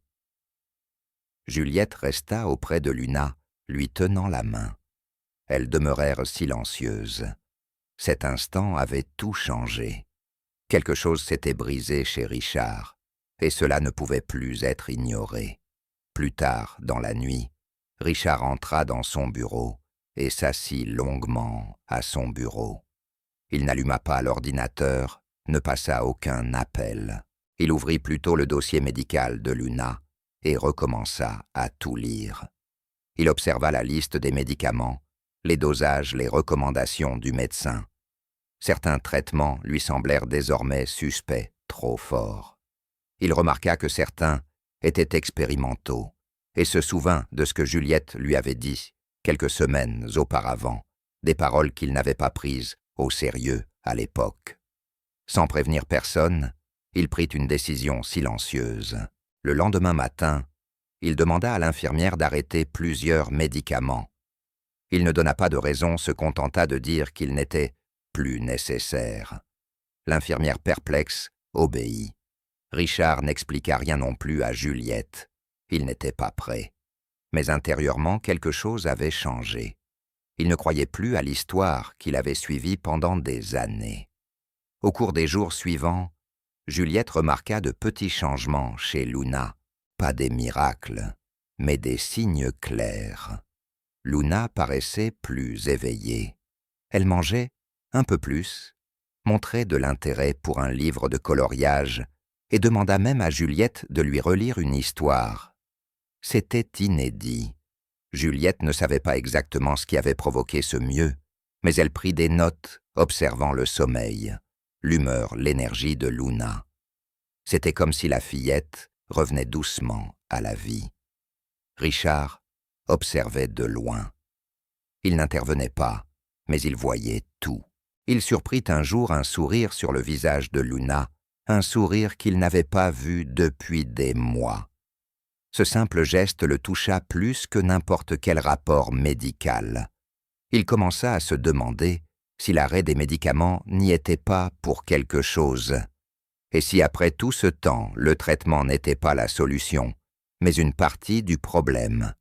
Juliette resta auprès de Luna, lui tenant la main. Elles demeurèrent silencieuses. Cet instant avait tout changé. Quelque chose s'était brisé chez Richard, et cela ne pouvait plus être ignoré. Plus tard, dans la nuit, Richard entra dans son bureau et s'assit longuement à son bureau. Il n'alluma pas l'ordinateur, ne passa aucun appel. Il ouvrit plutôt le dossier médical de Luna et recommença à tout lire. Il observa la liste des médicaments, les dosages, les recommandations du médecin. Certains traitements lui semblèrent désormais suspects, trop forts. Il remarqua que certains étaient expérimentaux et se souvint de ce que Juliette lui avait dit quelques semaines auparavant, des paroles qu'il n'avait pas prises au sérieux à l'époque. Sans prévenir personne, il prit une décision silencieuse. Le lendemain matin, il demanda à l'infirmière d'arrêter plusieurs médicaments. Il ne donna pas de raison, se contenta de dire qu'il n'était plus nécessaire. L'infirmière perplexe obéit. Richard n'expliqua rien non plus à Juliette. Il n'était pas prêt. Mais intérieurement, quelque chose avait changé. Il ne croyait plus à l'histoire qu'il avait suivie pendant des années. Au cours des jours suivants, Juliette remarqua de petits changements chez Luna. Pas des miracles, mais des signes clairs. Luna paraissait plus éveillée. Elle mangeait un peu plus, montrait de l'intérêt pour un livre de coloriage et demanda même à Juliette de lui relire une histoire. C'était inédit. Juliette ne savait pas exactement ce qui avait provoqué ce mieux, mais elle prit des notes, observant le sommeil, l'humeur, l'énergie de Luna. C'était comme si la fillette revenait doucement à la vie. Richard observait de loin. Il n'intervenait pas, mais il voyait tout. Il surprit un jour un sourire sur le visage de Luna, un sourire qu'il n'avait pas vu depuis des mois. Ce simple geste le toucha plus que n'importe quel rapport médical. Il commença à se demander si l'arrêt des médicaments n'y était pas pour quelque chose. Et si après tout ce temps, le traitement n'était pas la solution, mais une partie du problème.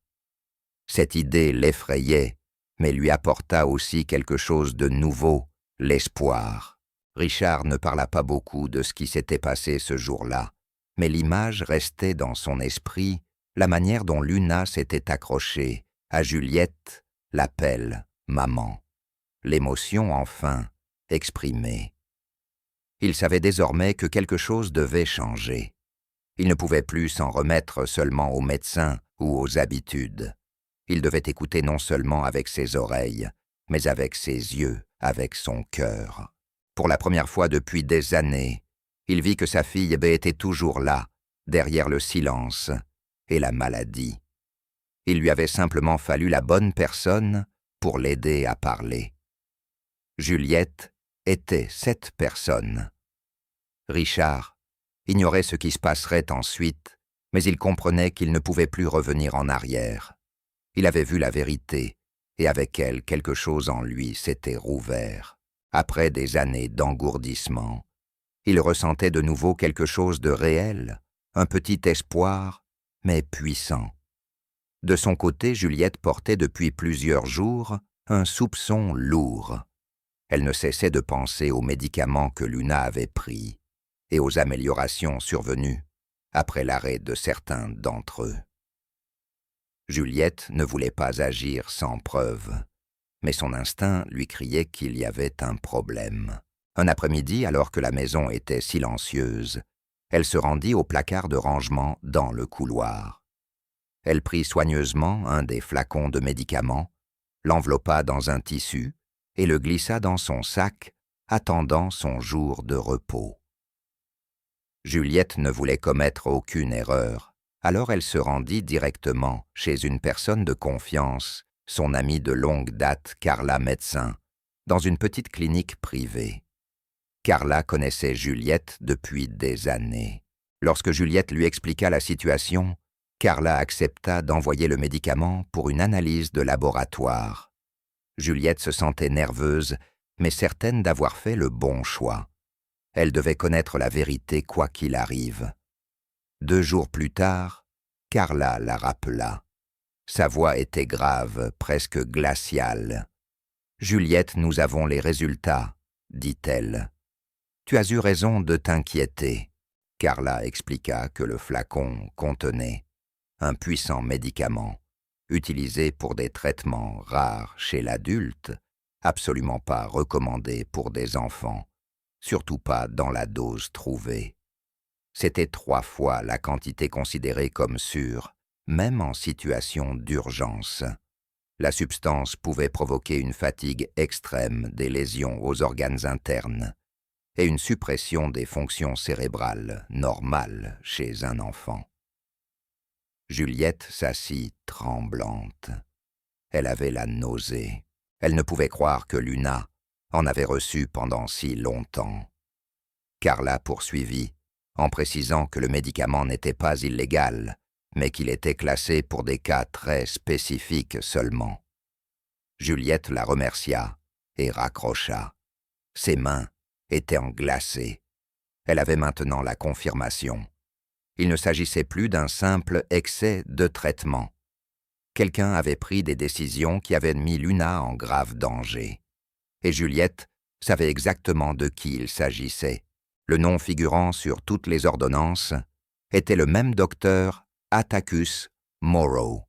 Cette idée l'effrayait, mais lui apporta aussi quelque chose de nouveau, l'espoir. Richard ne parla pas beaucoup de ce qui s'était passé ce jour-là, mais l'image restait dans son esprit, la manière dont Luna s'était accrochée à Juliette, l'appel « maman », l'émotion enfin exprimée. Il savait désormais que quelque chose devait changer. Il ne pouvait plus s'en remettre seulement aux médecins ou aux habitudes. Il devait écouter non seulement avec ses oreilles, mais avec ses yeux, avec son cœur. Pour la première fois depuis des années, il vit que sa fille était toujours là, derrière le silence et la maladie. Il lui avait simplement fallu la bonne personne pour l'aider à parler. Juliette était cette personne. Richard ignorait ce qui se passerait ensuite, mais il comprenait qu'il ne pouvait plus revenir en arrière. Il avait vu la vérité, et avec elle quelque chose en lui s'était rouvert. Après des années d'engourdissement, il ressentait de nouveau quelque chose de réel, un petit espoir, mais puissant. De son côté, Juliette portait depuis plusieurs jours un soupçon lourd. Elle ne cessait de penser aux médicaments que Luna avait pris et aux améliorations survenues après l'arrêt de certains d'entre eux. Juliette ne voulait pas agir sans preuve, mais son instinct lui criait qu'il y avait un problème. Un après-midi, alors que la maison était silencieuse, elle se rendit au placard de rangement dans le couloir. Elle prit soigneusement un des flacons de médicaments, l'enveloppa dans un tissu et le glissa dans son sac, attendant son jour de repos. Juliette ne voulait commettre aucune erreur, alors elle se rendit directement chez une personne de confiance, son amie de longue date, Carla médecin, dans une petite clinique privée. Carla connaissait Juliette depuis des années. Lorsque Juliette lui expliqua la situation, Carla accepta d'envoyer le médicament pour une analyse de laboratoire. Juliette se sentait nerveuse, mais certaine d'avoir fait le bon choix. Elle devait connaître la vérité quoi qu'il arrive. 2 jours plus tard, Carla la rappela. Sa voix était grave, presque glaciale. « Juliette, nous avons les résultats, » dit-elle. « Tu as eu raison de t'inquiéter. » Carla expliqua que le flacon contenait un puissant médicament, utilisé pour des traitements rares chez l'adulte, absolument pas recommandé pour des enfants, surtout pas dans la dose trouvée. C'était 3 fois la quantité considérée comme sûre, même en situation d'urgence. La substance pouvait provoquer une fatigue extrême des lésions aux organes internes et une suppression des fonctions cérébrales normales chez un enfant. Juliette s'assit tremblante. Elle avait la nausée. Elle ne pouvait croire que Luna en avait reçu pendant si longtemps. Carla poursuivit, en précisant que le médicament n'était pas illégal, mais qu'il était classé pour des cas très spécifiques seulement. Juliette la remercia et raccrocha. Ses mains étaient glacées. Elle avait maintenant la confirmation. Il ne s'agissait plus d'un simple excès de traitement. Quelqu'un avait pris des décisions qui avaient mis Luna en grave danger. Et Juliette savait exactement de qui il s'agissait. Le nom figurant sur toutes les ordonnances était le même docteur Atticus Morrow.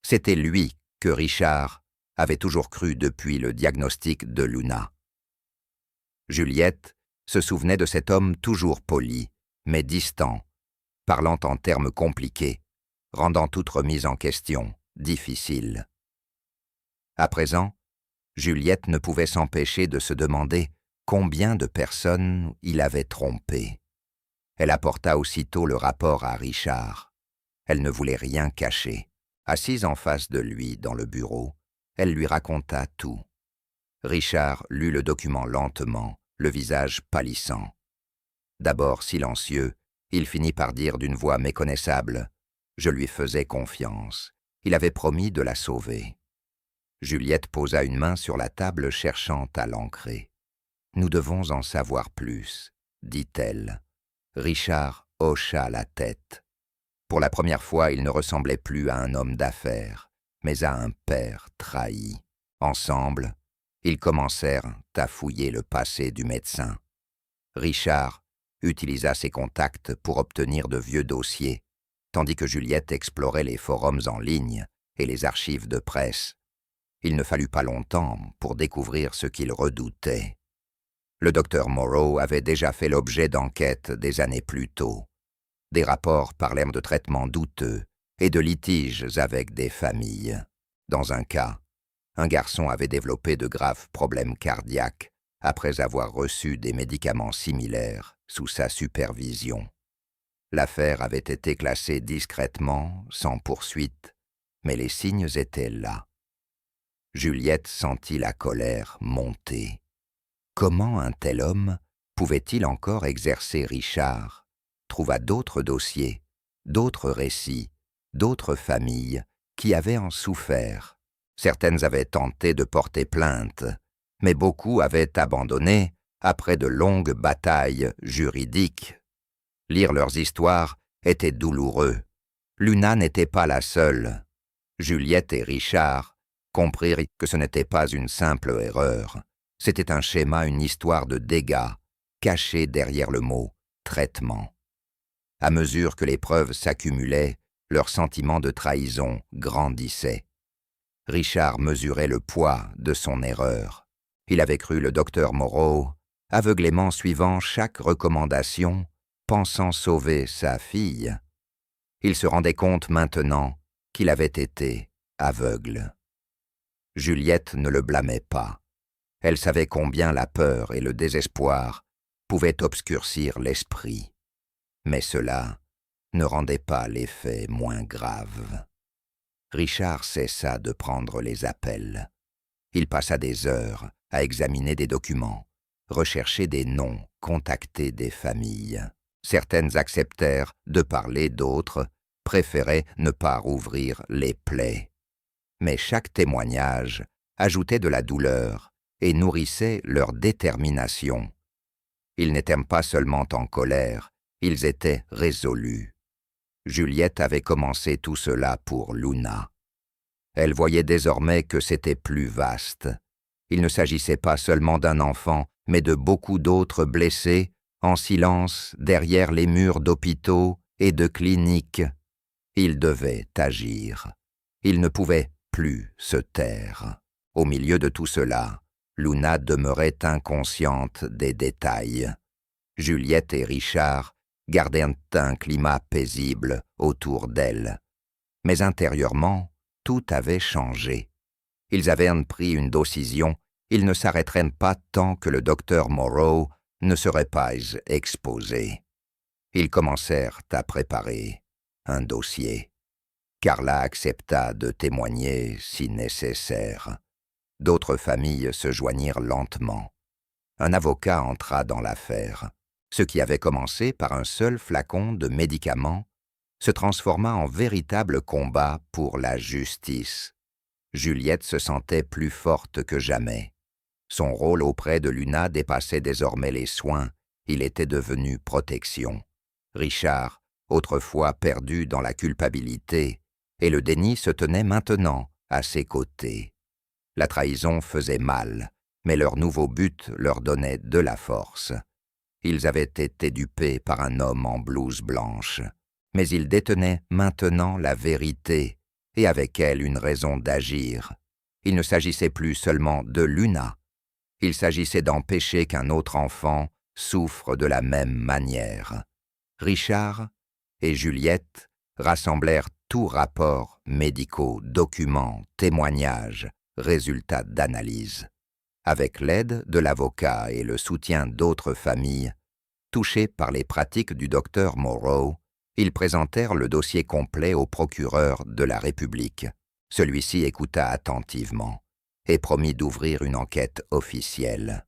C'était lui que Richard avait toujours cru depuis le diagnostic de Luna. Juliette se souvenait de cet homme toujours poli, mais distant, parlant en termes compliqués, rendant toute remise en question difficile. À présent, Juliette ne pouvait s'empêcher de se demander combien de personnes il avait trompé. Elle apporta aussitôt le rapport à Richard. Elle ne voulait rien cacher. Assise en face de lui dans le bureau, elle lui raconta tout. Richard lut le document lentement, le visage pâlissant. D'abord silencieux, il finit par dire d'une voix méconnaissable « Je lui faisais confiance. Il avait promis de la sauver. » Juliette posa une main sur la table cherchant à l'ancrer. « Nous devons en savoir plus, » dit-elle. Richard hocha la tête. Pour la première fois, il ne ressemblait plus à un homme d'affaires, mais à un père trahi. Ensemble, ils commencèrent à fouiller le passé du médecin. Richard utilisa ses contacts pour obtenir de vieux dossiers, tandis que Juliette explorait les forums en ligne et les archives de presse. Il ne fallut pas longtemps pour découvrir ce qu'il redoutait. Le docteur Morrow avait déjà fait l'objet d'enquêtes des années plus tôt. Des rapports parlèrent de traitements douteux et de litiges avec des familles. Dans un cas, un garçon avait développé de graves problèmes cardiaques après avoir reçu des médicaments similaires sous sa supervision. L'affaire avait été classée discrètement, sans poursuite, mais les signes étaient là. Juliette sentit la colère monter. Comment un tel homme pouvait-il encore exercer Richard, trouva d'autres dossiers, d'autres récits, d'autres familles qui avaient en souffert. Certaines avaient tenté de porter plainte, mais beaucoup avaient abandonné après de longues batailles juridiques. Lire leurs histoires était douloureux. Luna n'était pas la seule. Juliette et Richard comprirent que ce n'était pas une simple erreur. C'était un schéma, une histoire de dégâts, cachée derrière le mot « traitement ». À mesure que les preuves s'accumulaient, leur sentiment de trahison grandissait. Richard mesurait le poids de son erreur. Il avait cru le docteur Moreau, aveuglément suivant chaque recommandation, pensant sauver sa fille. Il se rendait compte maintenant qu'il avait été aveugle. Juliette ne le blâmait pas. Elle savait combien la peur et le désespoir pouvaient obscurcir l'esprit. Mais cela ne rendait pas les faits moins graves. Richard cessa de prendre les appels. Il passa des heures à examiner des documents, rechercher des noms, contacter des familles. Certaines acceptèrent de parler, d'autres préféraient ne pas rouvrir les plaies. Mais chaque témoignage ajoutait de la douleur et nourrissait leur détermination. Ils n'étaient pas seulement en colère, ils étaient résolus. Juliette avait commencé tout cela pour Luna. Elle voyait désormais que c'était plus vaste. Il ne s'agissait pas seulement d'un enfant, mais de beaucoup d'autres blessés, en silence, derrière les murs d'hôpitaux et de cliniques. Il devait agir. Il ne pouvait plus se taire. Au milieu de tout cela, Luna demeurait inconsciente des détails. Juliette et Richard gardaient un climat paisible autour d'elle. Mais intérieurement, tout avait changé. Ils avaient pris une décision, ils ne s'arrêteraient pas tant que le docteur Moreau ne serait pas exposé. Ils commencèrent à préparer un dossier. Carla accepta de témoigner si nécessaire. D'autres familles se joignirent lentement. Un avocat entra dans l'affaire. Ce qui avait commencé par un seul flacon de médicaments se transforma en véritable combat pour la justice. Juliette se sentait plus forte que jamais. Son rôle auprès de Luna dépassait désormais les soins, il était devenu protection. Richard, autrefois perdu dans la culpabilité, et le déni se tenaient maintenant à ses côtés. La trahison faisait mal, mais leur nouveau but leur donnait de la force. Ils avaient été dupés par un homme en blouse blanche, mais ils détenaient maintenant la vérité, et avec elle une raison d'agir. Il ne s'agissait plus seulement de Luna, il s'agissait d'empêcher qu'un autre enfant souffre de la même manière. Richard et Juliette rassemblèrent tous rapports médicaux, documents, témoignages, résultats d'analyse. Avec l'aide de l'avocat et le soutien d'autres familles, touchées par les pratiques du docteur Moreau, ils présentèrent le dossier complet au procureur de la République. Celui-ci écouta attentivement et promit d'ouvrir une enquête officielle.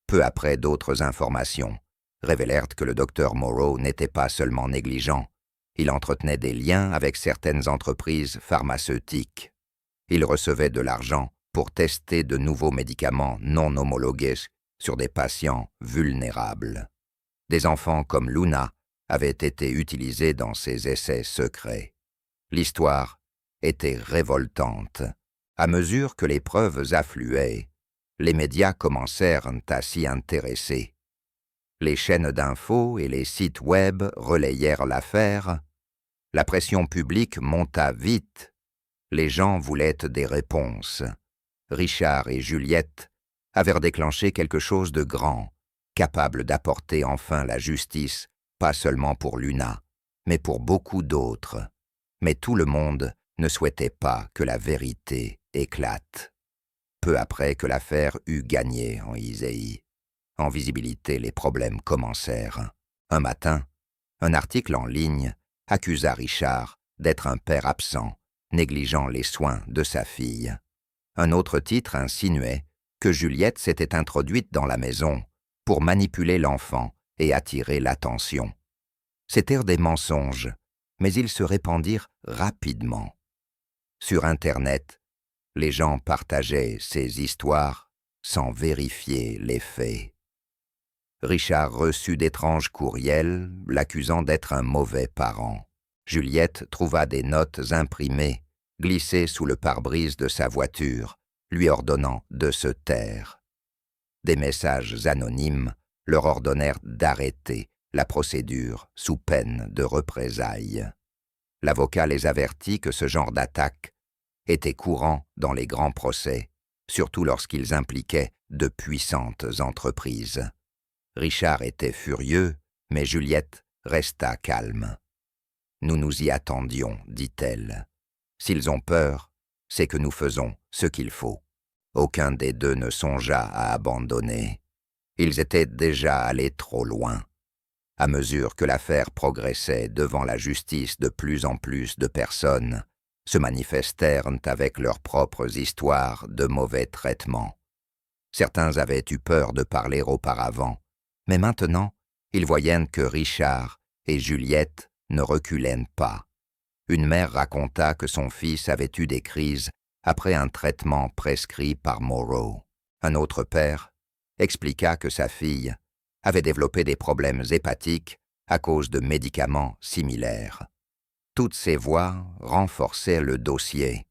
Peu après, d'autres informations révélèrent que le docteur Moreau n'était pas seulement négligent, il entretenait des liens avec certaines entreprises pharmaceutiques. Il recevait de l'argent pour tester de nouveaux médicaments non homologués sur des patients vulnérables. Des enfants comme Luna avaient été utilisés dans ces essais secrets. L'histoire était révoltante. À mesure que les preuves affluaient, les médias commencèrent à s'y intéresser. Les chaînes d'infos et les sites web relayèrent l'affaire. La pression publique monta vite. Les gens voulaient des réponses. Richard et Juliette avaient déclenché quelque chose de grand, capable d'apporter enfin la justice, pas seulement pour Luna, mais pour beaucoup d'autres. Mais tout le monde ne souhaitait pas que la vérité éclate. Peu après que l'affaire eut gagné en Isaïe, en visibilité, les problèmes commencèrent. Un matin, un article en ligne accusa Richard d'être un père absent, négligeant les soins de sa fille. Un autre titre insinuait que Juliette s'était introduite dans la maison pour manipuler l'enfant et attirer l'attention. C'étaient des mensonges, mais ils se répandirent rapidement. Sur Internet, les gens partageaient ces histoires sans vérifier les faits. Richard reçut d'étranges courriels l'accusant d'être un mauvais parent. Juliette trouva des notes imprimées glissé sous le pare-brise de sa voiture, lui ordonnant de se taire. Des messages anonymes leur ordonnèrent d'arrêter la procédure sous peine de représailles. L'avocat les avertit que ce genre d'attaque était courant dans les grands procès, surtout lorsqu'ils impliquaient de puissantes entreprises. Richard était furieux, mais Juliette resta calme. « Nous nous y attendions, dit-elle. S'ils ont peur, c'est que nous faisons ce qu'il faut. » Aucun des deux ne songea à abandonner. Ils étaient déjà allés trop loin. À mesure que l'affaire progressait devant la justice, de plus en plus de personnes se manifestèrent avec leurs propres histoires de mauvais traitements. Certains avaient eu peur de parler auparavant, mais maintenant, ils voyaient que Richard et Juliette ne reculaient pas. Une mère raconta que son fils avait eu des crises après un traitement prescrit par Moreau. Un autre père expliqua que sa fille avait développé des problèmes hépatiques à cause de médicaments similaires. Toutes ces voix renforçaient le dossier.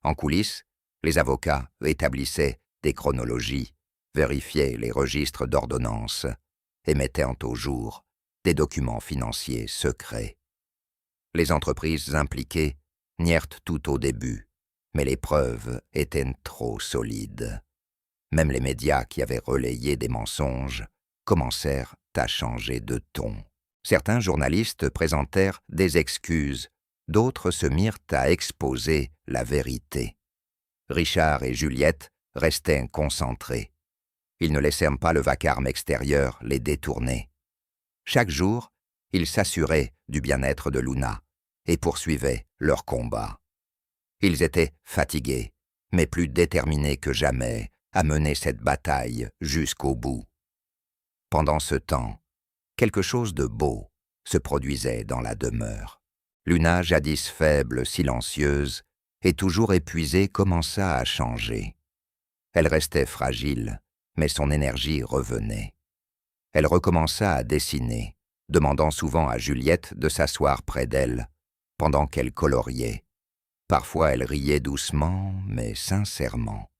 En coulisses, les avocats établissaient des chronologies, vérifiaient les registres d'ordonnances et mettaient au jour des documents financiers secrets. Les entreprises impliquées nièrent tout au début, mais les preuves étaient trop solides. Même les médias qui avaient relayé des mensonges commencèrent à changer de ton. Certains journalistes présentèrent des excuses, d'autres se mirent à exposer la vérité. Richard et Juliette restaient concentrés. Ils ne laissèrent pas le vacarme extérieur les détourner. Chaque jour, ils s'assuraient du bien-être de Luna et poursuivaient leur combat. Ils étaient fatigués, mais plus déterminés que jamais à mener cette bataille jusqu'au bout. Pendant ce temps, quelque chose de beau se produisait dans la demeure. Luna, jadis faible, silencieuse et toujours épuisée, commença à changer. Elle restait fragile, mais son énergie revenait. Elle recommença à dessiner, demandant souvent à Juliette de s'asseoir près d'elle, pendant qu'elle coloriait. Parfois elle riait doucement, mais sincèrement.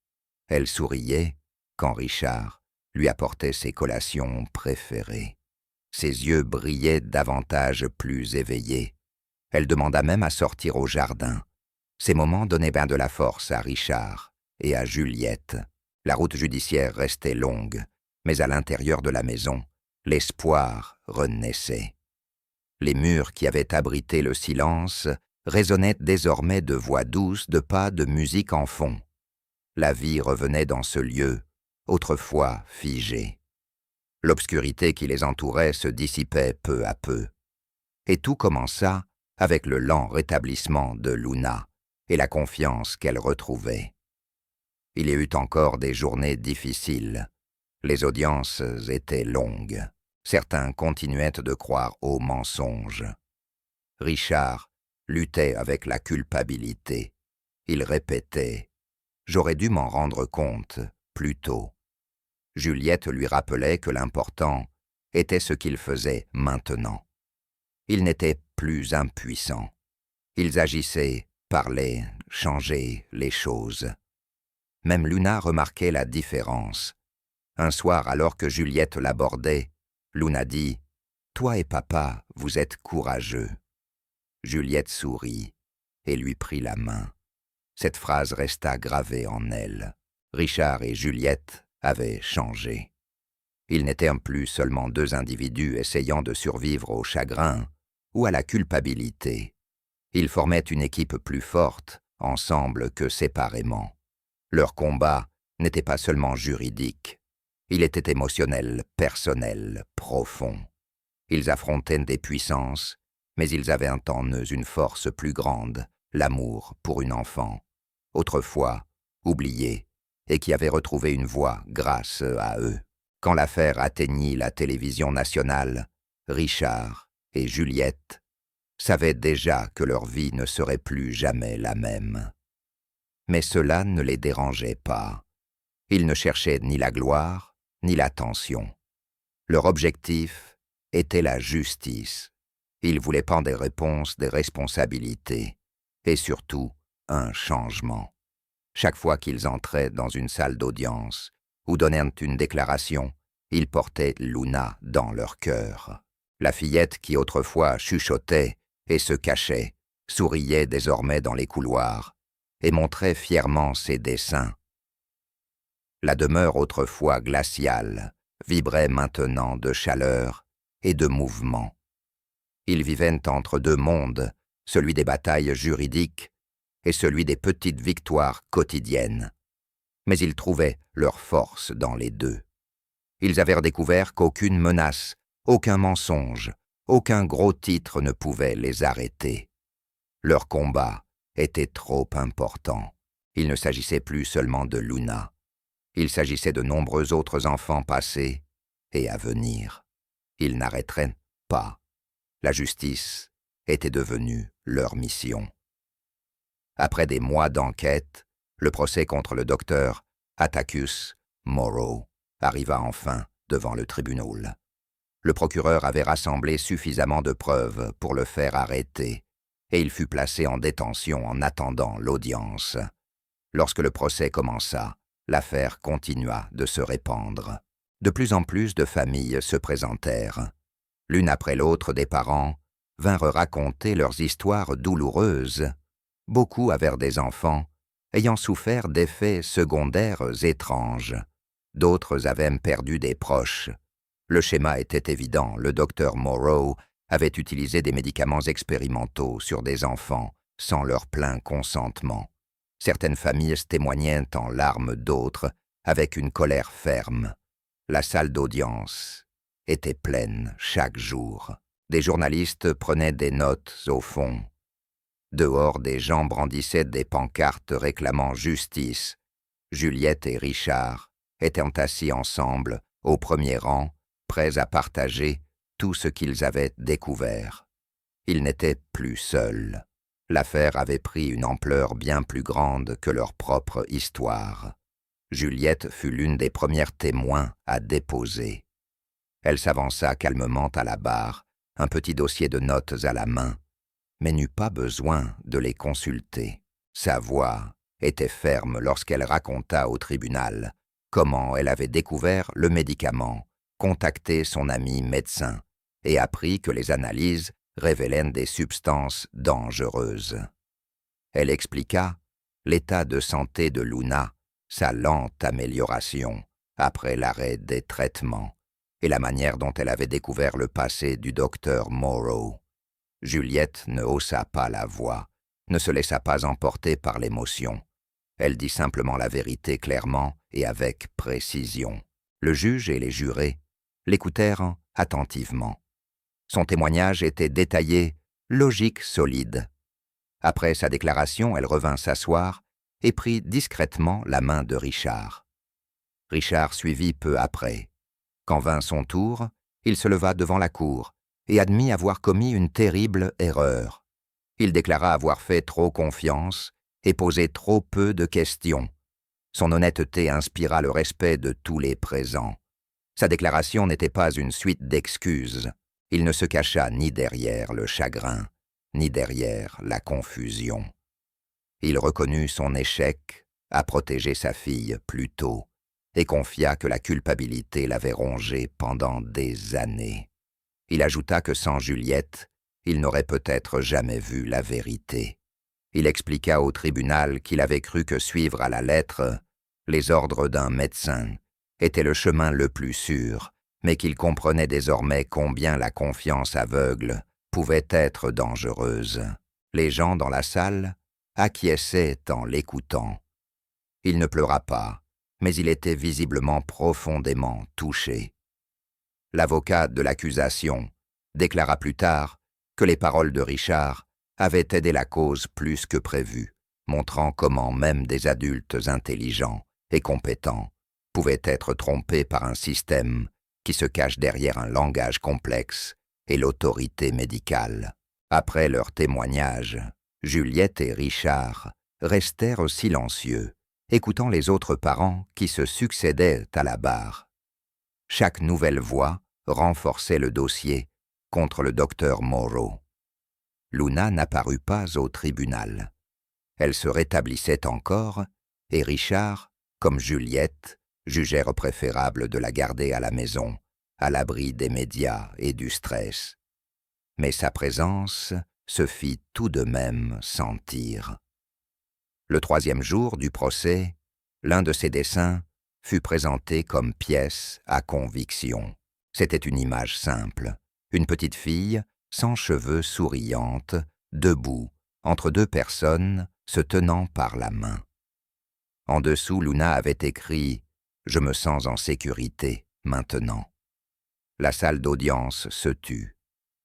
Elle souriait quand Richard lui apportait ses collations préférées. Ses yeux brillaient davantage plus éveillés. Elle demanda même à sortir au jardin. Ces moments donnaient bien de la force à Richard et à Juliette. La route judiciaire restait longue, mais à l'intérieur de la maison, l'espoir renaissait. Les murs qui avaient abrité le silence résonnaient désormais de voix douces, de pas, de musique en fond. La vie revenait dans ce lieu, autrefois figé. L'obscurité qui les entourait se dissipait peu à peu. Et tout commença avec le lent rétablissement de Luna et la confiance qu'elle retrouvait. Il y eut encore des journées difficiles. Les audiences étaient longues. Certains continuaient de croire aux mensonges. Richard luttait avec la culpabilité. Il répétait « J'aurais dû m'en rendre compte plus tôt ». Juliette lui rappelait que l'important était ce qu'il faisait maintenant. Ils n'étaient plus impuissants. Ils agissaient, parlaient, changeaient les choses. Même Luna remarquait la différence. Un soir, alors que Juliette l'abordait, Luna dit « Toi et papa, vous êtes courageux ». Juliette sourit et lui prit la main. Cette phrase resta gravée en elle. Richard et Juliette avaient changé. Ils n'étaient plus seulement deux individus essayant de survivre au chagrin ou à la culpabilité. Ils formaient une équipe plus forte, ensemble que séparément. Leur combat n'était pas seulement juridique. Il était émotionnel, personnel, profond. Ils affrontaient des puissances, mais ils avaient en eux une force plus grande, l'amour pour une enfant, autrefois oubliée, et qui avait retrouvé une voix grâce à eux. Quand l'affaire atteignit la télévision nationale, Richard et Juliette savaient déjà que leur vie ne serait plus jamais la même. Mais cela ne les dérangeait pas. Ils ne cherchaient ni la gloire, ni l'attention. Leur objectif était la justice. Ils voulaient prendre des réponses, des responsabilités, et surtout un changement. Chaque fois qu'ils entraient dans une salle d'audience ou donnaient une déclaration, ils portaient Luna dans leur cœur. La fillette qui autrefois chuchotait et se cachait, souriait désormais dans les couloirs et montrait fièrement ses dessins. La demeure autrefois glaciale vibrait maintenant de chaleur et de mouvement. Ils vivaient entre deux mondes, celui des batailles juridiques et celui des petites victoires quotidiennes. Mais ils trouvaient leur force dans les deux. Ils avaient découvert qu'aucune menace, aucun mensonge, aucun gros titre ne pouvait les arrêter. Leur combat était trop important. Il ne s'agissait plus seulement de Luna. Il s'agissait de nombreux autres enfants passés et à venir. Ils n'arrêteraient pas. La justice était devenue leur mission. Après des mois d'enquête, le procès contre le docteur Atticus Morrow arriva enfin devant le tribunal. Le procureur avait rassemblé suffisamment de preuves pour le faire arrêter, et il fut placé en détention en attendant l'audience. Lorsque le procès commença, l'affaire continua de se répandre. De plus en plus de familles se présentèrent. L'une après l'autre des parents vinrent raconter leurs histoires douloureuses. Beaucoup avaient des enfants ayant souffert d'effets secondaires étranges. D'autres avaient perdu des proches. Le schéma était évident, le docteur Morrow avait utilisé des médicaments expérimentaux sur des enfants sans leur plein consentement. Certaines familles témoignaient en larmes, d'autres avec une colère ferme. La salle d'audience était pleine chaque jour. Des journalistes prenaient des notes au fond. Dehors, des gens brandissaient des pancartes réclamant justice. Juliette et Richard étaient assis ensemble, au premier rang, prêts à partager tout ce qu'ils avaient découvert. Ils n'étaient plus seuls. L'affaire avait pris une ampleur bien plus grande que leur propre histoire. Juliette fut l'une des premières témoins à déposer. Elle s'avança calmement à la barre, un petit dossier de notes à la main, mais n'eut pas besoin de les consulter. Sa voix était ferme lorsqu'elle raconta au tribunal comment elle avait découvert le médicament, contacté son ami médecin et appris que les analyses révélaient des substances dangereuses. Elle expliqua l'état de santé de Luna, sa lente amélioration après l'arrêt des traitements et la manière dont elle avait découvert le passé du docteur Morrow. Juliette ne haussa pas la voix, ne se laissa pas emporter par l'émotion. Elle dit simplement la vérité clairement et avec précision. Le juge et les jurés l'écoutèrent attentivement. Son témoignage était détaillé, logique, solide. Après sa déclaration, elle revint s'asseoir et prit discrètement la main de Richard. Richard suivit peu après. Quand vint son tour, il se leva devant la cour et admit avoir commis une terrible erreur. Il déclara avoir fait trop confiance et posé trop peu de questions. Son honnêteté inspira le respect de tous les présents. Sa déclaration n'était pas une suite d'excuses. Il ne se cacha ni derrière le chagrin, ni derrière la confusion. Il reconnut son échec à protéger sa fille plus tôt et confia que la culpabilité l'avait rongé pendant des années. Il ajouta que sans Juliette, il n'aurait peut-être jamais vu la vérité. Il expliqua au tribunal qu'il avait cru que suivre à la lettre les ordres d'un médecin était le chemin le plus sûr, mais qu'il comprenait désormais combien la confiance aveugle pouvait être dangereuse. Les gens dans la salle acquiesçaient en l'écoutant. Il ne pleura pas, mais il était visiblement profondément touché. L'avocat de l'accusation déclara plus tard que les paroles de Richard avaient aidé la cause plus que prévu, montrant comment même des adultes intelligents et compétents pouvaient être trompés par un système qui se cache derrière un langage complexe et l'autorité médicale. Après leur témoignage, Juliette et Richard restèrent silencieux, écoutant les autres parents qui se succédaient à la barre. Chaque nouvelle voix renforçait le dossier contre le docteur Morrow. Luna n'apparut pas au tribunal. Elle se rétablissait encore, et Richard, comme Juliette, jugèrent préférable de la garder à la maison, à l'abri des médias et du stress. Mais sa présence se fit tout de même sentir. Le 3e jour du procès, l'un de ses dessins fut présenté comme pièce à conviction. C'était une image simple, une petite fille, sans cheveux, souriante, debout, entre 2 personnes, se tenant par la main. En dessous, Luna avait écrit « Je me sens en sécurité, maintenant ». La salle d'audience se tut,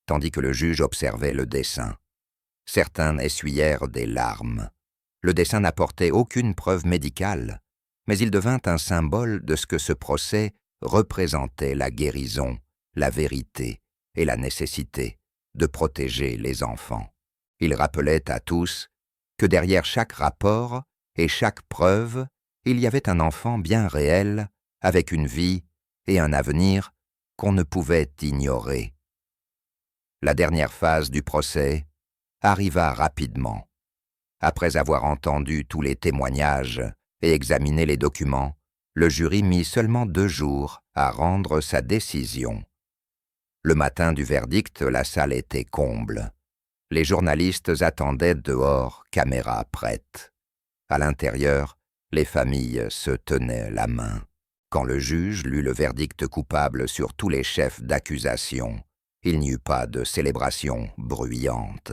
tandis que le juge observait le dessin. Certains essuyèrent des larmes. Le dessin n'apportait aucune preuve médicale, mais il devint un symbole de ce que ce procès représentait la guérison, la vérité et la nécessité de protéger les enfants. Il rappelait à tous que derrière chaque rapport et chaque preuve, il y avait un enfant bien réel, avec une vie et un avenir qu'on ne pouvait ignorer. La dernière phase du procès arriva rapidement. Après avoir entendu tous les témoignages et examiné les documents, le jury mit seulement 2 jours à rendre sa décision. Le matin du verdict, la salle était comble. Les journalistes attendaient dehors, caméras prêtes. À l'intérieur, les familles se tenaient la main. Quand le juge lut le verdict coupable sur tous les chefs d'accusation, il n'y eut pas de célébration bruyante.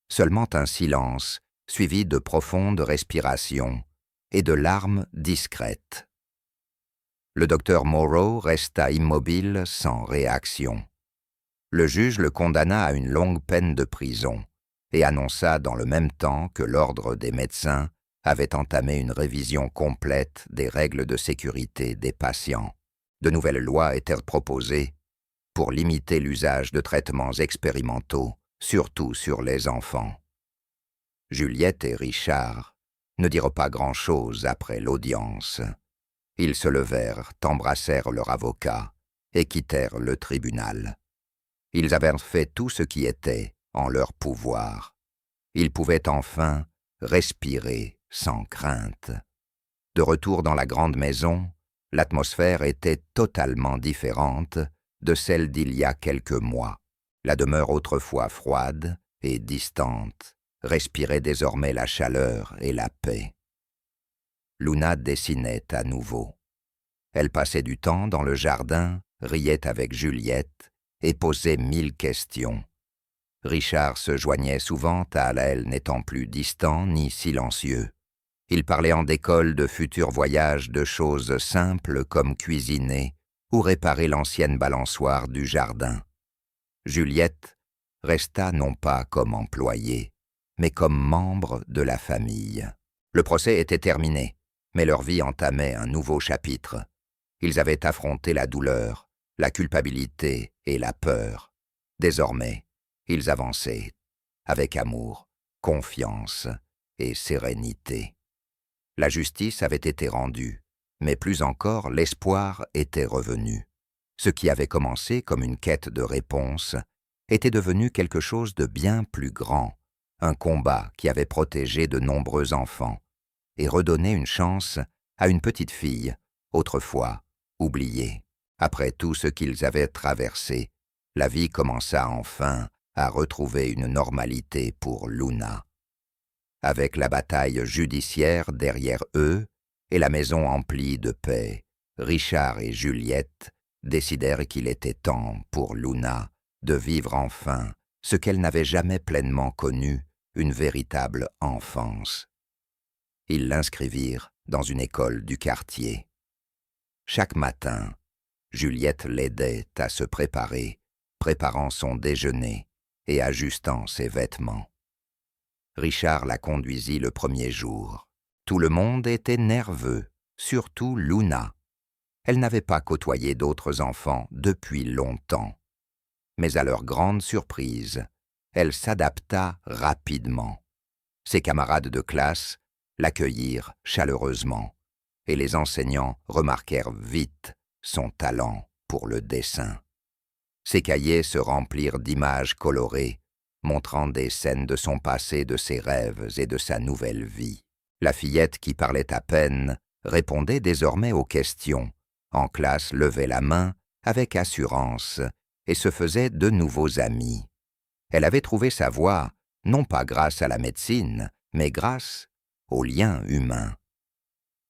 Seulement un silence, suivi de profondes respirations et de larmes discrètes. Le docteur Morrow resta immobile sans réaction. Le juge le condamna à une longue peine de prison et annonça dans le même temps que l'ordre des médecins avait entamé une révision complète des règles de sécurité des patients. De nouvelles lois étaient proposées pour limiter l'usage de traitements expérimentaux, surtout sur les enfants. Juliette et Richard ne dirent pas grand-chose après l'audience. Ils se levèrent, embrassèrent leur avocat et quittèrent le tribunal. Ils avaient fait tout ce qui était en leur pouvoir. Ils pouvaient enfin respirer sans crainte. De retour dans la grande maison, l'atmosphère était totalement différente de celle d'il y a quelques mois. La demeure autrefois froide et distante respirait désormais la chaleur et la paix. Luna dessinait à nouveau. Elle passait du temps dans le jardin, riait avec Juliette et posait 1000 questions. Richard se joignait souvent à elle, n'étant plus distant ni silencieux. Il parlait en décolle de futurs voyages, de choses simples comme cuisiner ou réparer l'ancienne balançoire du jardin. Juliette resta non pas comme employée, mais comme membre de la famille. Le procès était terminé, mais leur vie entamait un nouveau chapitre. Ils avaient affronté la douleur, la culpabilité et la peur. Désormais, ils avançaient avec amour, confiance et sérénité. La justice avait été rendue, mais plus encore l'espoir était revenu. Ce qui avait commencé comme une quête de réponse était devenu quelque chose de bien plus grand, un combat qui avait protégé de nombreux enfants et redonné une chance à une petite fille, autrefois oubliée. Après tout ce qu'ils avaient traversé, la vie commença enfin à retrouver une normalité pour Luna. Avec la bataille judiciaire derrière eux et la maison emplie de paix, Richard et Juliette décidèrent qu'il était temps pour Luna de vivre enfin ce qu'elle n'avait jamais pleinement connu, une véritable enfance. Ils l'inscrivirent dans une école du quartier. Chaque matin, Juliette l'aidait à se préparer, préparant son déjeuner et ajustant ses vêtements. Richard la conduisit le premier jour. Tout le monde était nerveux, surtout Luna. Elle n'avait pas côtoyé d'autres enfants depuis longtemps. Mais à leur grande surprise, elle s'adapta rapidement. Ses camarades de classe l'accueillirent chaleureusement, et les enseignants remarquèrent vite son talent pour le dessin. Ses cahiers se remplirent d'images colorées montrant des scènes de son passé, de ses rêves et de sa nouvelle vie. La fillette qui parlait à peine répondait désormais aux questions. En classe, levait la main avec assurance et se faisait de nouveaux amis. Elle avait trouvé sa voie, non pas grâce à la médecine, mais grâce aux liens humains.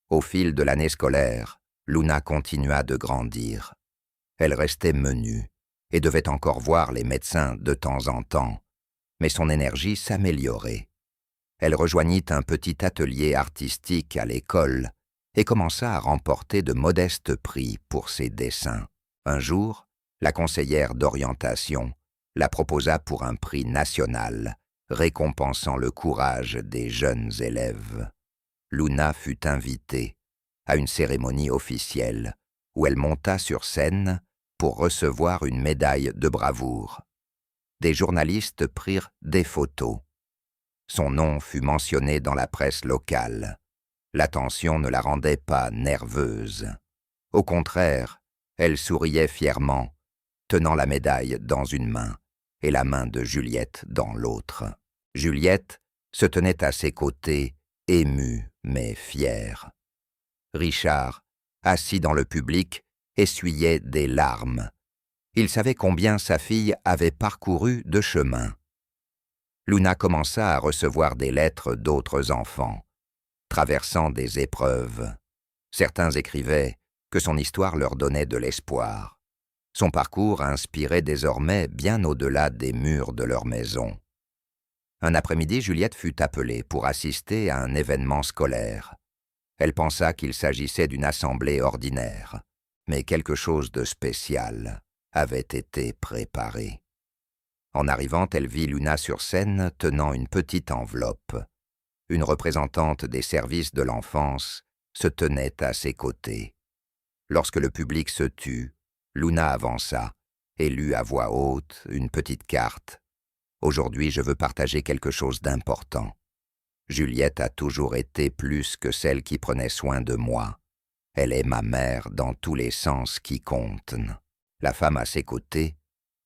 Au fil de l'année scolaire, Luna continua de grandir. Elle restait menue et devait encore voir les médecins de temps en temps, mais son énergie s'améliorait. Elle rejoignit un petit atelier artistique à l'école et commença à remporter de modestes prix pour ses dessins. Un jour, la conseillère d'orientation la proposa pour un prix national, récompensant le courage des jeunes élèves. Luna fut invitée à une cérémonie officielle où elle monta sur scène pour recevoir une médaille de bravoure. Des journalistes prirent des photos. Son nom fut mentionné dans la presse locale. L'attention ne la rendait pas nerveuse. Au contraire, elle souriait fièrement, tenant la médaille dans une main et la main de Juliette dans l'autre. Juliette se tenait à ses côtés, émue mais fière. Richard, assis dans le public, essuyait des larmes. Il savait combien sa fille avait parcouru de chemin. Luna commença à recevoir des lettres d'autres enfants, traversant des épreuves. Certains écrivaient que son histoire leur donnait de l'espoir. Son parcours inspirait désormais bien au-delà des murs de leur maison. Un après-midi, Juliette fut appelée pour assister à un événement scolaire. Elle pensa qu'il s'agissait d'une assemblée ordinaire, mais quelque chose de spécial avait été préparé. En arrivant, elle vit Luna sur scène tenant une petite enveloppe. Une représentante des services de l'enfance se tenait à ses côtés. Lorsque le public se tut, Luna avança et lut à voix haute une petite carte. « Aujourd'hui, je veux partager quelque chose d'important. Juliette a toujours été plus que celle qui prenait soin de moi. Elle est ma mère dans tous les sens qui comptent. » La femme à ses côtés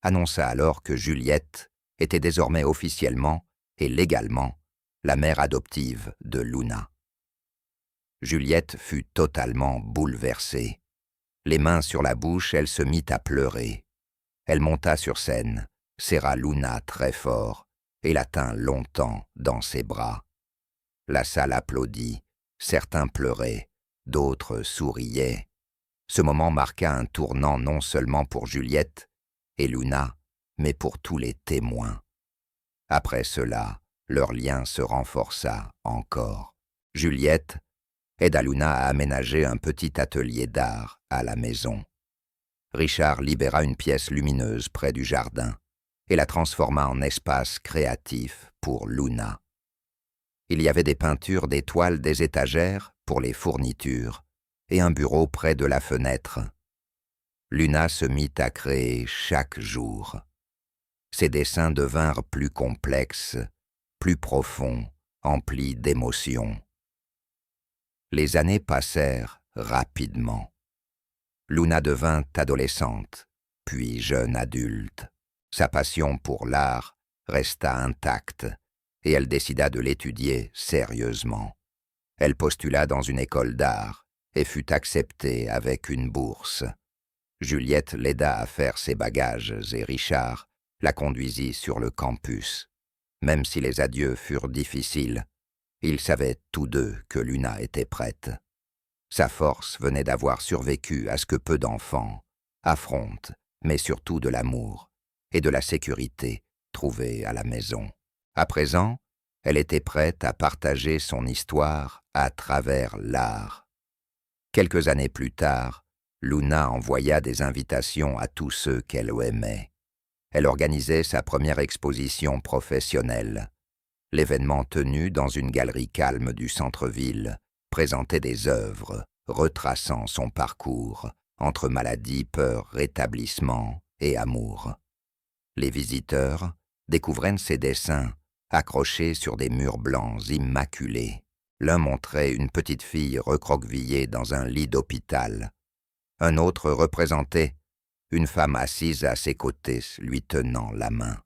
annonça alors que Juliette était désormais officiellement et légalement la mère adoptive de Luna. Juliette fut totalement bouleversée. Les mains sur la bouche, elle se mit à pleurer. Elle monta sur scène, serra Luna très fort et la tint longtemps dans ses bras. La salle applaudit, certains pleuraient, d'autres souriaient. Ce moment marqua un tournant non seulement pour Juliette et Luna, mais pour tous les témoins. Après cela, leur lien se renforça encore. Juliette aida Luna à aménager un petit atelier d'art à la maison. Richard libéra une pièce lumineuse près du jardin et la transforma en espace créatif pour Luna. Il y avait des peintures, des toiles, des étagères pour les fournitures et un bureau près de la fenêtre. Luna se mit à créer chaque jour. Ses dessins devinrent plus complexes, plus profonds, emplis d'émotions. Les années passèrent rapidement. Luna devint adolescente, puis jeune adulte. Sa passion pour l'art resta intacte et elle décida de l'étudier sérieusement. Elle postula dans une école d'art et fut acceptée avec une bourse. Juliette l'aida à faire ses bagages et Richard la conduisit sur le campus. Même si les adieux furent difficiles, ils savaient tous deux que Luna était prête. Sa force venait d'avoir survécu à ce que peu d'enfants affrontent, mais surtout de l'amour et de la sécurité trouvée à la maison. À présent, elle était prête à partager son histoire à travers l'art. Quelques années plus tard, Luna envoya des invitations à tous ceux qu'elle aimait. Elle organisait sa première exposition professionnelle. L'événement tenu dans une galerie calme du centre-ville présentait des œuvres retraçant son parcours entre maladie, peur, rétablissement et amour. Les visiteurs découvraient ses dessins accrochés sur des murs blancs immaculés. L'un montrait une petite fille recroquevillée dans un lit d'hôpital. Un autre représentait une femme assise à ses côtés, lui tenant la main.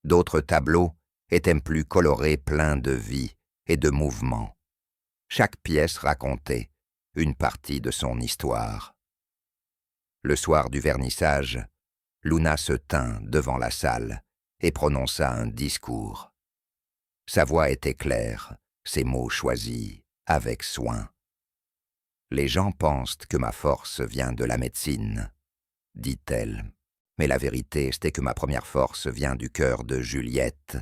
D'autres tableaux étaient plus colorés, pleins de vie et de mouvement. Chaque pièce racontait une partie de son histoire. Le soir du vernissage, Luna se tint devant la salle et prononça un discours. Sa voix était claire, ses mots choisis avec soin. « Les gens pensent que ma force vient de la médecine, dit-elle. Mais la vérité, c'est que ma première force vient du cœur de Juliette.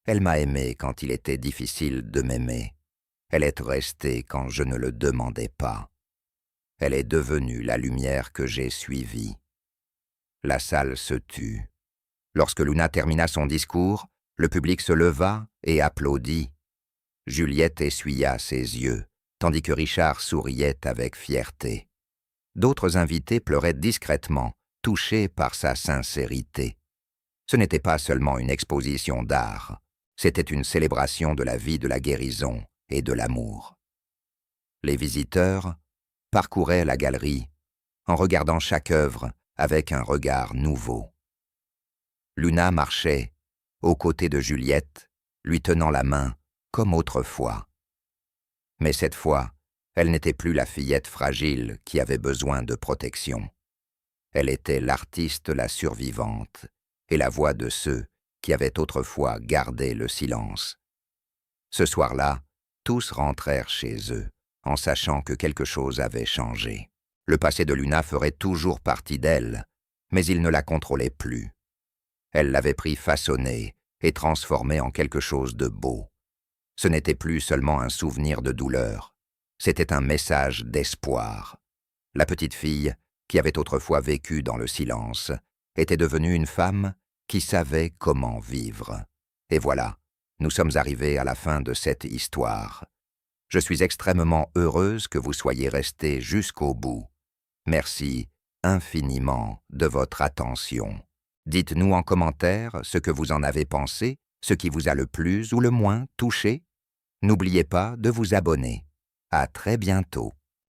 Elle m'a aimé quand il était difficile de m'aimer. Elle est restée quand je ne le demandais pas. Elle est devenue la lumière que j'ai suivie. » La salle se tut. Lorsque Luna termina son discours, le public se leva et applaudit. Juliette essuya ses yeux, tandis que Richard souriait avec fierté. D'autres invités pleuraient discrètement, touchés par sa sincérité. Ce n'était pas seulement une exposition d'art, c'était une célébration de la vie de la guérison et de l'amour. Les visiteurs parcouraient la galerie en regardant chaque œuvre avec un regard nouveau. Luna marchait aux côtés de Juliette, lui tenant la main comme autrefois. Mais cette fois, elle n'était plus la fillette fragile qui avait besoin de protection. Elle était l'artiste, la survivante, et la voix de ceux qui avaient autrefois gardé le silence. Ce soir-là, tous rentrèrent chez eux, en sachant que quelque chose avait changé. Le passé de Luna ferait toujours partie d'elle, mais il ne la contrôlait plus. Elle l'avait pris façonné et transformé en quelque chose de beau. Ce n'était plus seulement un souvenir de douleur, c'était un message d'espoir. La petite fille, qui avait autrefois vécu dans le silence, était devenue une femme qui savait comment vivre. Et voilà, nous sommes arrivés à la fin de cette histoire. Je suis extrêmement heureuse que vous soyez restés jusqu'au bout. Merci infiniment de votre attention. Dites-nous en commentaire ce que vous en avez pensé, ce qui vous a le plus ou le moins touché. N'oubliez pas de vous abonner. À très bientôt.